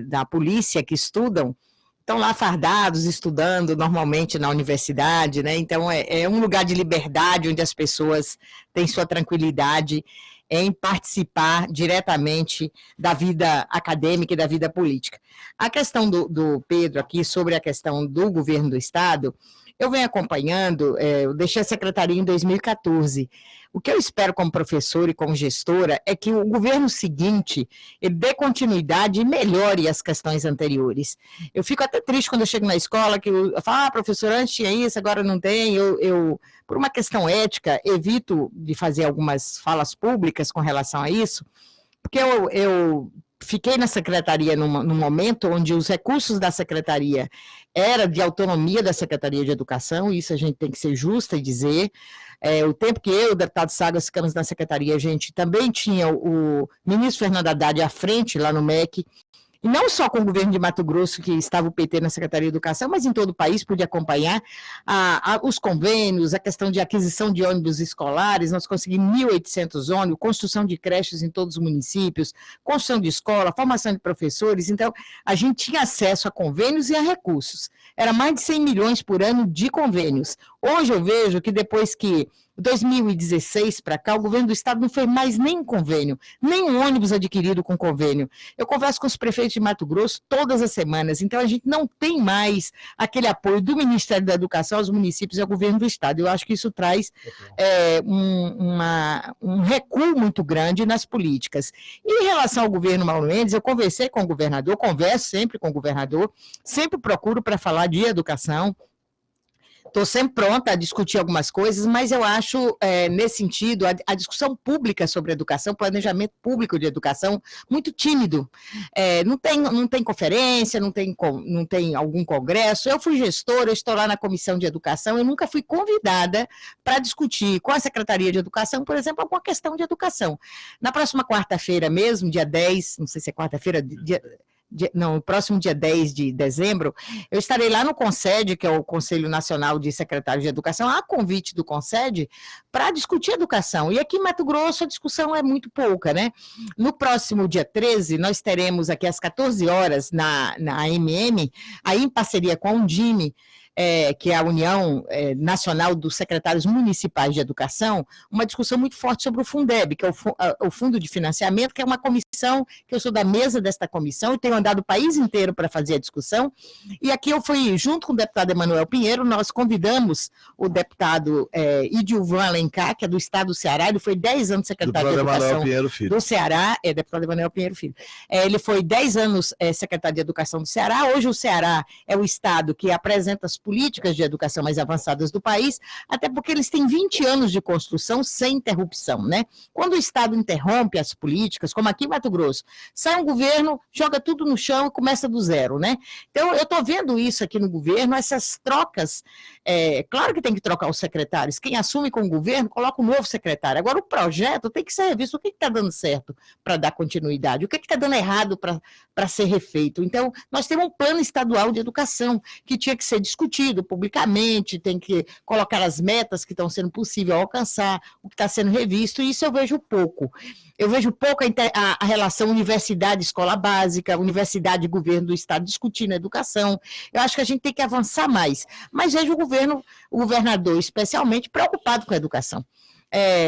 da polícia que estudam, estão lá fardados, estudando normalmente na universidade, né? Então, é um lugar de liberdade, onde as pessoas têm sua tranquilidade em participar diretamente da vida acadêmica e da vida política. A questão do Pedro aqui, sobre a questão do governo do Estado, eu venho acompanhando, eu deixei a secretaria em 2014. O que eu espero como professora e como gestora é que o governo seguinte ele dê continuidade e melhore as questões anteriores. Eu fico até triste quando eu chego na escola, que eu falo, professor, antes tinha isso, agora não tem. Eu, por uma questão ética, evito de fazer algumas falas públicas com relação a isso, porque eu fiquei na secretaria num momento onde os recursos da secretaria eram de autonomia da Secretaria de Educação, isso a gente tem que ser justa e dizer. O tempo que eu, o deputado Sagas, ficamos na secretaria, a gente também tinha o ministro Fernando Haddad à frente lá no MEC, e não só com o governo de Mato Grosso, que estava o PT na Secretaria de Educação, mas em todo o país, podia acompanhar os convênios, a questão de aquisição de ônibus escolares, nós conseguimos 1.800 ônibus, construção de creches em todos os municípios, construção de escola, formação de professores, então a gente tinha acesso a convênios e a recursos. Era mais de 100 milhões por ano de convênios. Hoje eu vejo que depois que 2016 para cá, o governo do estado não fez mais nem convênio, nem um ônibus adquirido com convênio. Eu converso com os prefeitos de Mato Grosso todas as semanas, então a gente não tem mais aquele apoio do Ministério da Educação aos municípios e ao governo do estado. Eu acho que isso traz um recuo muito grande nas políticas. E em relação ao governo Mauro Mendes, eu conversei com o governador, converso sempre com o governador, sempre procuro para falar de educação. Estou sempre pronta a discutir algumas coisas, mas eu acho, nesse sentido, a discussão pública sobre educação, planejamento público de educação, muito tímido. Não tem conferência, não tem algum congresso. Eu fui gestora, eu estou lá na Comissão de Educação, eu nunca fui convidada para discutir com a Secretaria de Educação, por exemplo, alguma questão de educação. Na próxima quarta-feira mesmo, dia 10, não sei se é quarta-feira, no próximo dia 10 de dezembro, eu estarei lá no CONSED, que é o Conselho Nacional de Secretários de Educação, a convite do CONSED, para discutir educação. E aqui em Mato Grosso a discussão é muito pouca, né? No próximo dia 13, nós teremos aqui às 14 horas na AMM, aí em parceria com a Undime, que é a União Nacional dos Secretários Municipais de Educação, uma discussão muito forte sobre o Fundeb, que é o Fundo de Financiamento, que é uma comissão, que eu sou da mesa desta comissão, e tenho andado o país inteiro para fazer a discussão, e aqui eu fui, junto com o deputado Emanuel Pinheiro, nós convidamos o deputado Idilvan Alencar, que é do estado do Ceará, ele foi 10 anos secretário de Educação do Ceará, deputado Emanuel Pinheiro Filho, ele foi 10 anos secretário de Educação do Ceará, hoje o Ceará é o estado que apresenta as políticas de educação mais avançadas do país, até porque eles têm 20 anos de construção sem interrupção, né? Quando o Estado interrompe as políticas, como aqui em Mato Grosso, sai um governo, joga tudo no chão e começa do zero, né? Então, eu estou vendo isso aqui no governo, essas trocas, claro que tem que trocar os secretários, quem assume com o governo, coloca um novo secretário. Agora, o projeto tem que ser revisto, o que está dando certo para dar continuidade, o que está dando errado para ser refeito. Então, nós temos um plano estadual de educação que tinha que ser discutido publicamente, tem que colocar as metas que estão sendo possível alcançar, o que está sendo revisto, e isso eu vejo pouco. Eu vejo pouco a relação universidade-escola básica, universidade e governo do Estado discutindo a educação. Eu acho que a gente tem que avançar mais. Mas vejo o governador especialmente preocupado com a educação.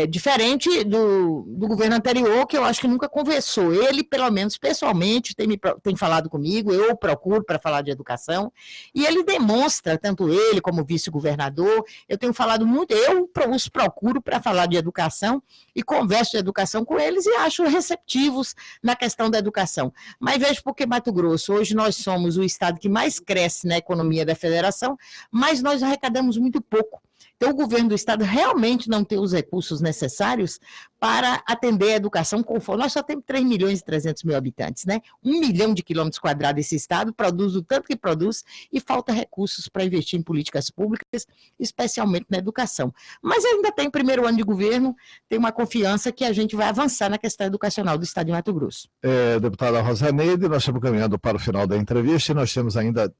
Diferente do governo anterior, que eu acho que nunca conversou. Ele, pelo menos pessoalmente, tem falado comigo, eu o procuro para falar de educação, e ele demonstra, tanto ele como o vice-governador, eu tenho falado muito, eu os procuro para falar de educação e converso de educação com eles e acho receptivos na questão da educação. Mas vejo porque Mato Grosso, hoje nós somos o estado que mais cresce na economia da federação, mas nós arrecadamos muito pouco. Então, o governo do estado realmente não tem os recursos necessários para atender a educação conforme. Nós só temos 3.300.000 habitantes, né? 1 milhão de quilômetros quadrados esse estado, produz o tanto que produz e falta recursos para investir em políticas públicas, especialmente na educação. Mas ainda tem primeiro ano de governo, tem uma confiança que a gente vai avançar na questão educacional do estado de Mato Grosso. Deputada Rosaneide, nós estamos caminhando para o final da entrevista e nós temos ainda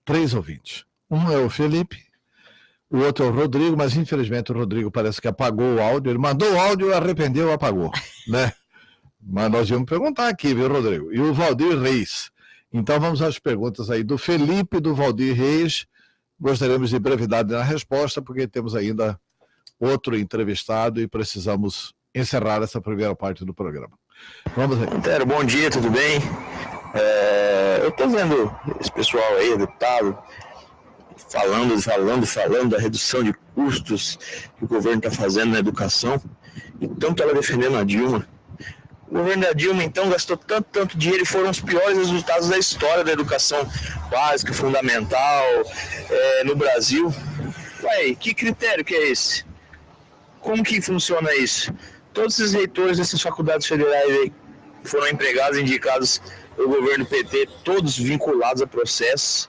3 ouvintes. Um é o Felipe, o outro é o Rodrigo, mas infelizmente o Rodrigo parece que apagou o áudio. Ele mandou o áudio, arrependeu, apagou, né? Mas nós íamos perguntar aqui, viu, Rodrigo? E o Valdir Reis. Então vamos às perguntas aí do Felipe e do Valdir Reis. Gostaríamos de brevidade na resposta, porque temos ainda outro entrevistado e precisamos encerrar essa primeira parte do programa. Vamos aí. Antero, bom dia, tudo bem? Eu estou vendo esse pessoal aí, deputado, falando da redução de custos que o governo está fazendo na educação, e tanto ela defendendo a Dilma. O governo da Dilma, então, gastou tanto dinheiro e foram os piores resultados da história da educação básica, fundamental, no Brasil. Ué, que critério que é esse? Como que funciona isso? Todos esses reitores dessas faculdades federais aí foram empregados, indicados pelo governo PT, todos vinculados a processos.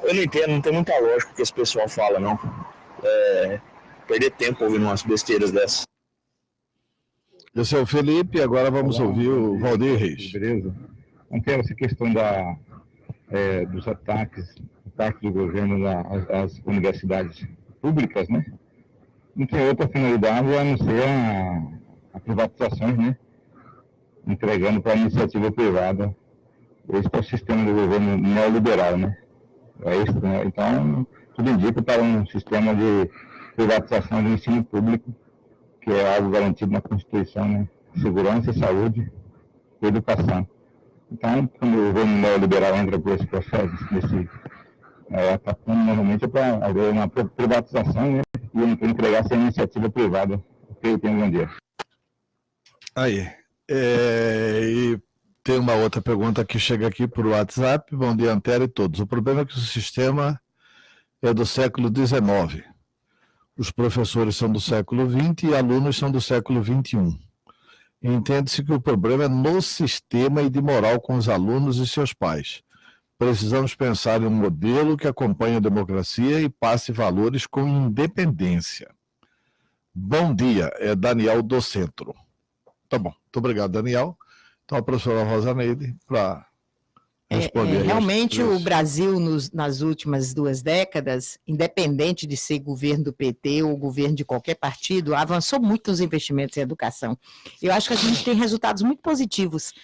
Eu não entendo, não tem muita lógica o que esse pessoal fala, não. Perder tempo ouvindo umas besteiras dessas. Esse é o Felipe, agora vamos ouvir o Valdir Reis. Beleza. Então, essa questão dos ataques do governo às universidades públicas, né? Não tem outra finalidade a não ser a privatizações, né? Entregando para a iniciativa privada. Esse é o sistema do governo neoliberal, né? É isso, né? Então, tudo indica para um sistema de privatização do ensino público, que é algo garantido na Constituição, né? Segurança, saúde e educação. Então, quando o governo neoliberal entra por esse processo, atacando normalmente é para haver uma privatização, né? E entregar essa iniciativa privada. Ok, tenha um bom dia. Aí. E tem uma outra pergunta que chega aqui por WhatsApp. Bom dia, Antero e todos. O problema é que o sistema é do século XIX. Os professores são do século XX e alunos são do século XXI. Entende-se que o problema é no sistema e de moral com os alunos e seus pais. Precisamos pensar em um modelo que acompanhe a democracia e passe valores com independência. Bom dia, é Daniel do Centro. Tá bom, muito obrigado, Daniel. Então, a professora Rosaneide, para responder. Realmente, o Brasil, nas últimas 2 décadas, independente de ser governo do PT ou governo de qualquer partido, avançou muito nos investimentos em educação. Eu acho que a gente tem resultados muito positivos.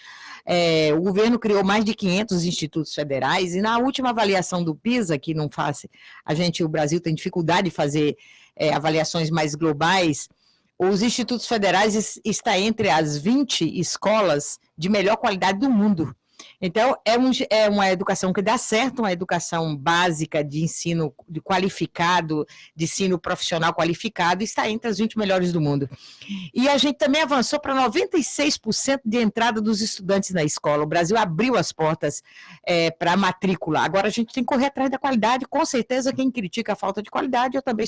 O governo criou mais de 500 institutos federais e na última avaliação do PISA, que não faz, o Brasil tem dificuldade de fazer avaliações mais globais, os institutos federais está entre as 20 escolas de melhor qualidade do mundo. Então, é uma educação que dá certo, uma educação básica de ensino qualificado, de ensino profissional qualificado, está entre as 20 melhores do mundo. E a gente também avançou para 96% de entrada dos estudantes na escola. O Brasil abriu as portas para a matrícula. Agora a gente tem que correr atrás da qualidade. Com certeza, quem critica a falta de qualidade, eu também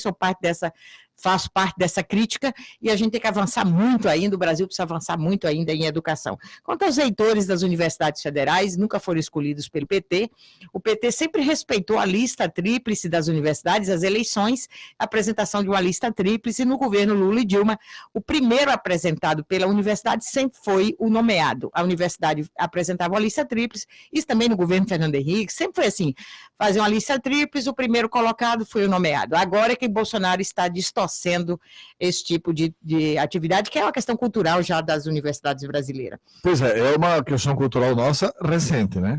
faço parte dessa crítica, e a gente tem que avançar muito ainda, o Brasil precisa avançar muito ainda em educação. Quanto aos reitores das universidades federais, nunca foram escolhidos pelo PT, o PT sempre respeitou a lista tríplice das universidades, as eleições, a apresentação de uma lista tríplice, no governo Lula e Dilma, o primeiro apresentado pela universidade sempre foi o nomeado. A universidade apresentava uma lista tríplice, isso também no governo Fernando Henrique, sempre foi assim, fazer uma lista tríplice, o primeiro colocado foi o nomeado. Agora é que Bolsonaro está distorcendo esse tipo de atividade, que é uma questão cultural já das universidades brasileiras. Pois é uma questão cultural nossa recente, né?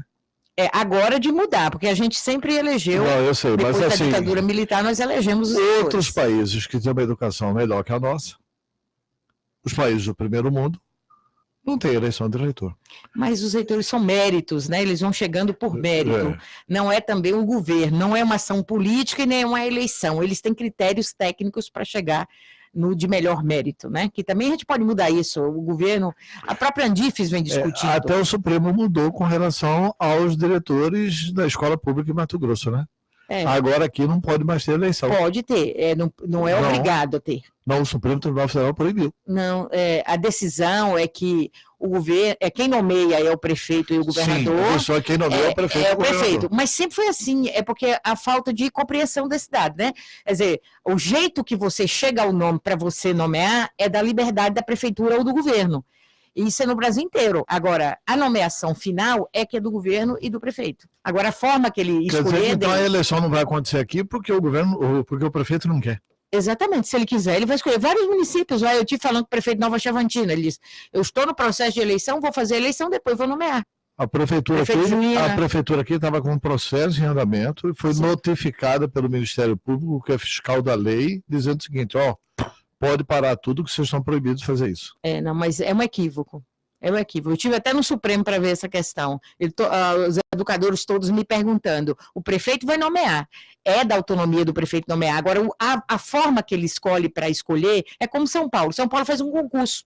É agora de mudar, porque a gente sempre elegeu, não, eu sei, depois mas, da assim, ditadura militar, nós elegemos os outros reitores. países que têm uma educação melhor que a nossa, os países do primeiro mundo, não tem eleição de reitor. Mas os reitores são méritos, né? Eles vão chegando por mérito. Não é também um governo, não é uma ação política e nem uma eleição. Eles têm critérios técnicos para chegar no de melhor mérito, né? Que também a gente pode mudar isso. O governo, a própria Andifes vem discutindo. Até o Supremo mudou com relação aos diretores da escola pública em Mato Grosso, né? Agora aqui não pode mais ter eleição. Pode ter, não é obrigado a ter. Não, o Supremo Tribunal Federal proibiu. Não, a decisão é que o governo, quem nomeia é o prefeito e o governador. Sim, só quem nomeia é o prefeito. É o prefeito, mas sempre foi assim, é porque a falta de compreensão da cidade, né? Quer dizer, o jeito que você chega ao nome para você nomear é da liberdade da prefeitura ou do governo. Isso é no Brasil inteiro. Agora, a nomeação final é que é do governo e do prefeito. Agora, a forma que ele escolher... Quer dizer, então a eleição não vai acontecer aqui porque o prefeito não quer. Exatamente, se ele quiser, ele vai escolher vários municípios. Eu estive falando com o prefeito de Nova Chavantina, ele disse, eu estou no processo de eleição, vou fazer a eleição, depois vou nomear. A prefeitura aqui estava com um processo em andamento e foi notificada pelo Ministério Público, que é fiscal da lei, dizendo o seguinte, pode parar tudo que vocês estão proibidos de fazer isso. Não, mas é um equívoco. É um equívoco. Eu estive até no Supremo para ver essa questão. Os educadores todos me perguntando, o prefeito vai nomear. É da autonomia do prefeito nomear. Agora, a forma que ele escolhe para escolher é como São Paulo. São Paulo faz um concurso.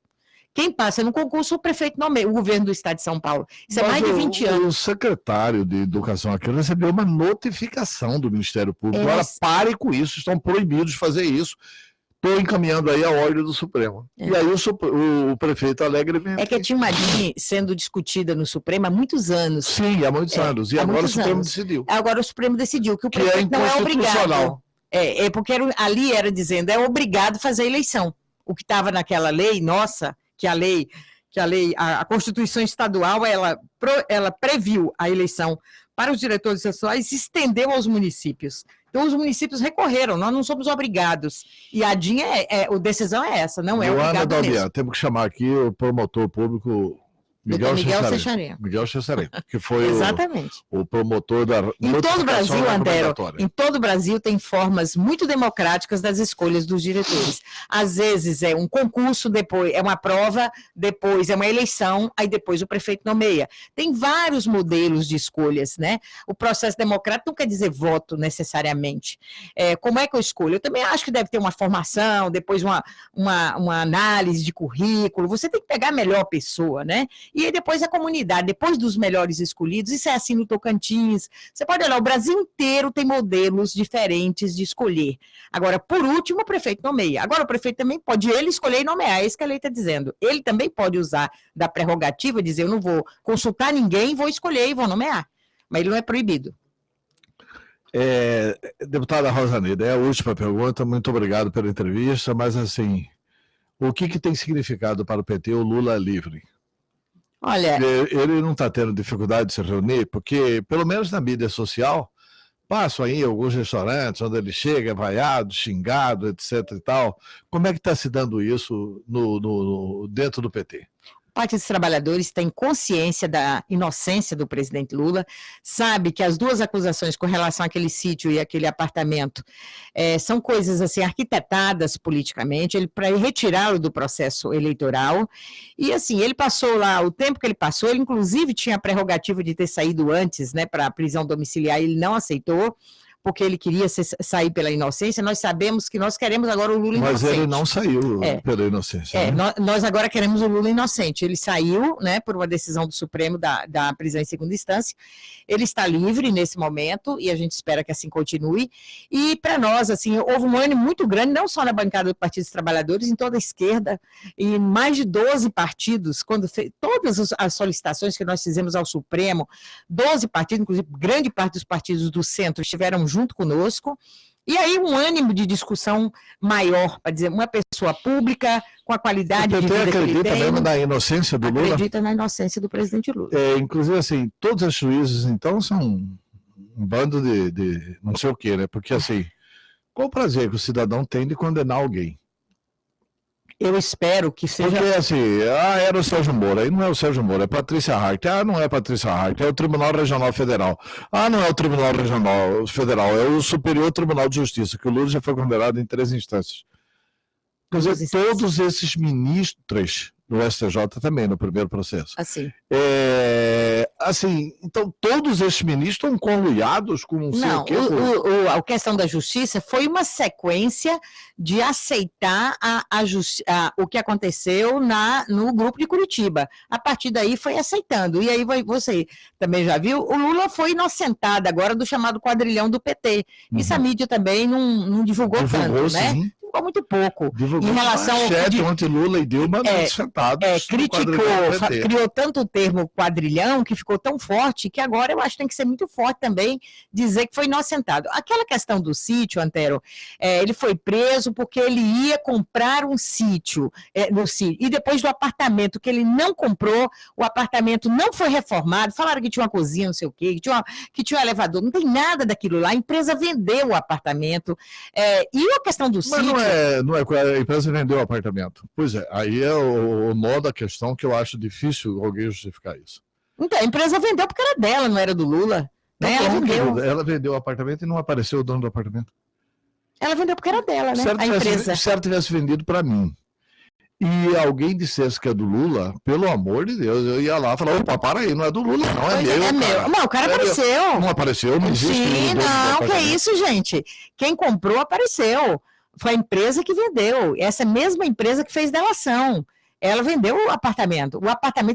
Quem passa no concurso, o prefeito nomeia, o governo do estado de São Paulo. Isso é mais de 20 anos. O secretário de Educação aqui recebeu uma notificação do Ministério Público. Agora, pare com isso, estão proibidos de fazer isso. Estou encaminhando aí a ordem do Supremo. E aí o prefeito alegremente... É que tinha uma DIN sendo discutida no Supremo há muitos anos. Sim, há muitos anos. E agora o Supremo decidiu. Agora o Supremo decidiu que o prefeito não é obrigado. Porque ali era dizendo, é obrigado a fazer a eleição. O que estava naquela lei, nossa, a Constituição Estadual, ela previu a eleição para os diretores estaduais e estendeu aos municípios. Então, os municípios recorreram, nós não somos obrigados. E a DIN, a decisão é essa, não é obrigado mesmo. Temos que chamar aqui o promotor público Miguel Cesarem, que foi o promotor da Em todo o Brasil, Antero, em todo o Brasil tem formas muito democráticas das escolhas dos diretores. Às vezes é um concurso, depois é uma prova, depois é uma eleição, aí depois o prefeito nomeia. Tem vários modelos de escolhas, né? O processo democrático não quer dizer voto necessariamente. Como é que eu escolho? Eu também acho que deve ter uma formação, depois uma análise de currículo, você tem que pegar a melhor pessoa, né? E aí depois a comunidade, depois dos melhores escolhidos, isso é assim no Tocantins, você pode olhar, o Brasil inteiro tem modelos diferentes de escolher. Agora, por último, o prefeito nomeia. Agora, o prefeito também pode ele escolher e nomear, é isso que a lei está dizendo. Ele também pode usar da prerrogativa, dizer, eu não vou consultar ninguém, vou escolher e vou nomear. Mas ele não é proibido. Deputada Rosaneida, é a última pergunta, muito obrigado pela entrevista, mas assim, o que tem significado para o PT o Lula livre? Olha, ele não está tendo dificuldade de se reunir, porque, pelo menos na mídia social, passam aí alguns restaurantes onde ele chega, é vaiado, xingado, etc. e tal. Como é que está se dando isso dentro do PT? Partido dos Trabalhadores tem consciência da inocência do presidente Lula, sabe que as duas acusações com relação àquele sítio e aquele apartamento são coisas assim arquitetadas politicamente, para retirá-lo do processo eleitoral, e assim, ele passou lá, o tempo que ele passou, ele inclusive tinha a prerrogativa de ter saído antes, né, para a prisão domiciliar, ele não aceitou, porque ele queria sair pela inocência. Nós sabemos que nós queremos agora o Lula inocente. Mas ele não saiu pela inocência. Né? Nós agora queremos o Lula inocente. Ele saiu, né, por uma decisão do Supremo da prisão em segunda instância. Ele está livre nesse momento e a gente espera que assim continue. E para nós, assim, houve um ânimo muito grande, não só na bancada do Partido dos Trabalhadores, em toda a esquerda, e mais de 12 partidos, quando todas as solicitações que nós fizemos ao Supremo, 12 partidos, inclusive grande parte dos partidos do centro estiveram junto conosco, e aí um ânimo de discussão maior, para dizer, uma pessoa pública, com a qualidade de vida que ele tem. Acredita mesmo na inocência do Lula? Acredita na inocência do presidente Lula. Inclusive, assim, todos os juízes, então, são um bando de não sei o quê, né? Porque, assim, qual o prazer que o cidadão tem de condenar alguém? Eu espero que seja... Porque, assim, era o Sérgio Moro, aí não é o Sérgio Moro, é Patrícia Hart. Não é Patrícia Hart, é o Tribunal Regional Federal. Não é o Tribunal Regional Federal, é o Superior Tribunal de Justiça, que o Lula já foi condenado em 3 instâncias. Quer dizer, todos esses ministros do STJ também, no primeiro processo. Assim. Assim, então todos esses ministros estão conluiados com não sei o quê? A questão da justiça foi uma sequência de aceitar o que aconteceu no grupo de Curitiba. A partir daí foi aceitando. E aí você também já viu, o Lula foi inocentado agora do chamado quadrilhão do PT. Isso a mídia também não divulgou tanto, né? Sim. Divulgou muito pouco. Divulgou em relação ao ontem Lula e Dilma sentados. Criou tanto o termo quadrilhão que ficou tão forte que agora eu acho que tem que ser muito forte também dizer que foi inocentado. Aquela questão do sítio, Antero, ele foi preso porque ele ia comprar um sítio no sítio, e depois do apartamento que ele não comprou, o apartamento não foi reformado, falaram que tinha uma cozinha, não sei o quê, que tinha um elevador, não tem nada daquilo lá, a empresa vendeu o apartamento, e a questão do sítio... Mas não é a empresa vendeu o apartamento. Pois é, aí é o nó da questão que eu acho difícil alguém justificar isso. Então, a empresa vendeu porque era dela, não era do Lula. Né? Ela vendeu o apartamento e não apareceu o dono do apartamento. Ela vendeu porque era dela, né? Se ela tivesse vendido para mim e alguém dissesse que é do Lula, pelo amor de Deus, eu ia lá e falar, opa, para aí, não é do Lula, não, é meu. É meu. Não, o cara apareceu. Não apareceu, não existe. Sim, não, que isso, gente. Quem comprou apareceu. Foi a empresa que vendeu, essa mesma empresa que fez delação. Ela vendeu o apartamento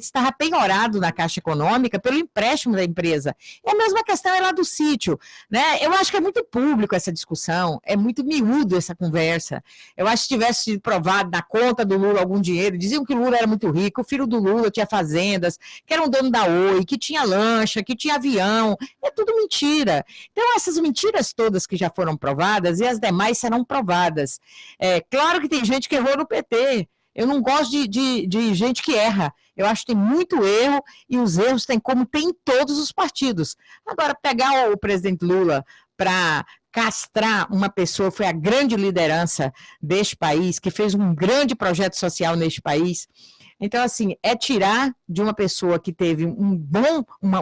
estava penhorado na Caixa Econômica pelo empréstimo da empresa. E a mesma questão é lá do sítio, né? Eu acho que é muito público essa discussão, é muito miúdo essa conversa. Eu acho que tivesse sido provado na conta do Lula algum dinheiro, diziam que o Lula era muito rico, o filho do Lula tinha fazendas, que era um dono da Oi, que tinha lancha, que tinha avião, é tudo mentira. Então essas mentiras todas que já foram provadas e as demais serão provadas. Claro que tem gente que errou no PT, eu não gosto de gente que erra. Eu acho que tem muito erro e os erros tem como tem em todos os partidos. Agora, pegar o presidente Lula para castrar uma pessoa, foi a grande liderança deste país, que fez um grande projeto social neste país. Então, assim, é tirar de uma pessoa que teve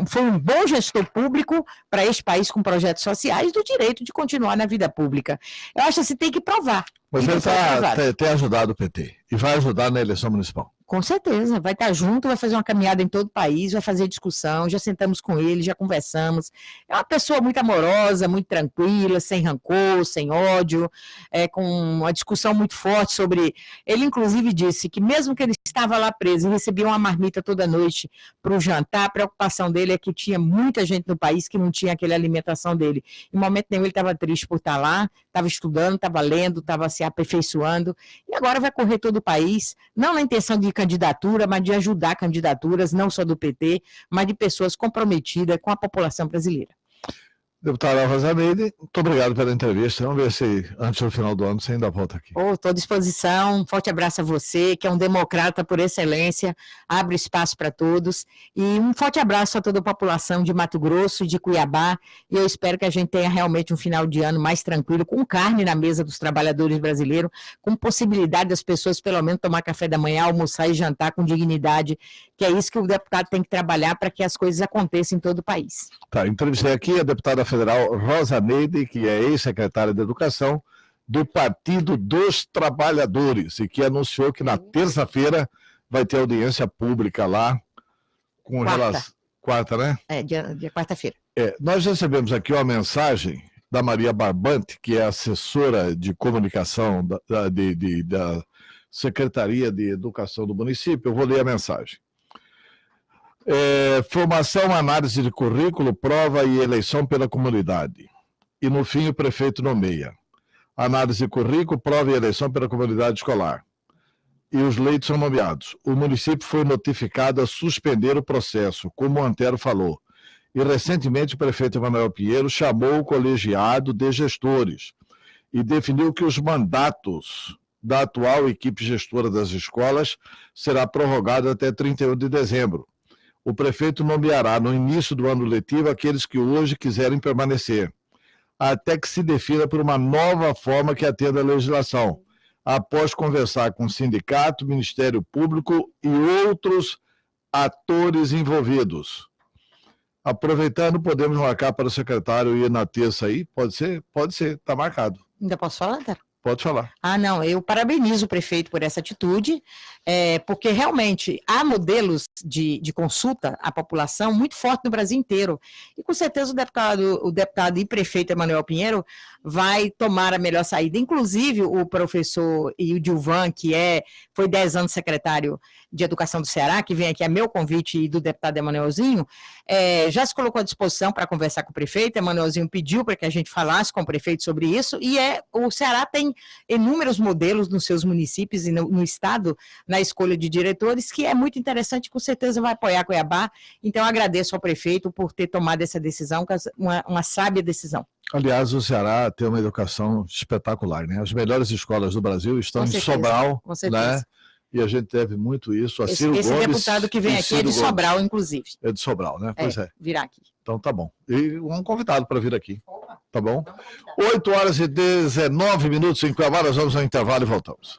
foi um bom gestor público para este país com projetos sociais do direito de continuar na vida pública. Eu acho que tem que provar. Mas ele tem ajudado o PT e vai ajudar na eleição municipal. Com certeza, vai estar junto, vai fazer uma caminhada em todo o país, vai fazer discussão, já sentamos com ele, já conversamos. É uma pessoa muito amorosa, muito tranquila, sem rancor, sem ódio, com uma discussão muito forte sobre... Ele, inclusive, disse que mesmo que ele estava lá preso e recebia uma marmita toda noite para o jantar, a preocupação dele é que tinha muita gente no país que não tinha aquela alimentação dele. Em momento nenhum ele estava triste por estar lá, estava estudando, estava lendo, estava se aperfeiçoando, e agora vai correr todo o país, não na intenção de candidatura, mas de ajudar candidaturas, não só do PT, mas de pessoas comprometidas com a população brasileira. Deputada Rosa Neide, muito obrigado pela entrevista. Vamos ver se antes do final do ano você ainda volta aqui. Estou à disposição, um forte abraço a você, que é um democrata por excelência, abre espaço para todos, e um forte abraço a toda a população de Mato Grosso, de Cuiabá, e eu espero que a gente tenha realmente um final de ano mais tranquilo, com carne na mesa dos trabalhadores brasileiros, com possibilidade das pessoas pelo menos tomar café da manhã, almoçar e jantar com dignidade, que é isso que o deputado tem que trabalhar para que as coisas aconteçam em todo o país. Tá, entrevistei aqui a deputada federal Rosa Neide, que é ex-secretária de Educação do Partido dos Trabalhadores, e que anunciou que na terça-feira vai ter audiência pública lá com relação... Quarta, né? Dia quarta-feira. Nós recebemos aqui uma mensagem da Maria Barbante, que é assessora de comunicação da Secretaria de Educação do município. Eu vou ler a mensagem. Formação, análise de currículo, prova e eleição pela comunidade. E, no fim, o prefeito nomeia. Análise de currículo, prova e eleição pela comunidade escolar. E os leitos são nomeados. O município foi notificado a suspender o processo, como o Antero falou. E, recentemente, o prefeito Emanuel Pinheiro chamou o colegiado de gestores e definiu que os mandatos da atual equipe gestora das escolas será prorrogado até 31 de dezembro. O prefeito nomeará no início do ano letivo aqueles que hoje quiserem permanecer, até que se defina por uma nova forma que atenda a legislação, após conversar com o sindicato, Ministério Público e outros atores envolvidos. Aproveitando, podemos marcar para o secretário ir na terça aí? Pode ser? Pode ser, está marcado. Ainda posso falar, Antero? Pode falar. Não, eu parabenizo o prefeito por essa atitude, porque realmente há modelos de consulta à população muito forte no Brasil inteiro, e com certeza o deputado e prefeito Emanuel Pinheiro vai tomar a melhor saída. Inclusive o professor Ildilvan, que foi 10 anos secretário de Educação do Ceará, que vem aqui a meu convite e do deputado Emanuelzinho, já se colocou à disposição para conversar com o prefeito. Emanuelzinho pediu para que a gente falasse com o prefeito sobre isso, e o Ceará tem inúmeros modelos nos seus municípios e no estado, na escolha de diretores, que é muito interessante, com certeza vai apoiar Cuiabá. Então, agradeço ao prefeito por ter tomado essa decisão, uma sábia decisão. Aliás, o Ceará tem uma educação espetacular, né? As melhores escolas do Brasil estão em Sobral, com certeza. Né? E a gente deve muito isso a Ciro Esse Gomes. deputado que vem aqui é de Sobral, inclusive. É de Sobral, né? Pois é. Virá aqui. Então tá bom. E um convidado para vir aqui. Tá bom? 8h19 em Cuiabá, nós vamos ao intervalo e voltamos.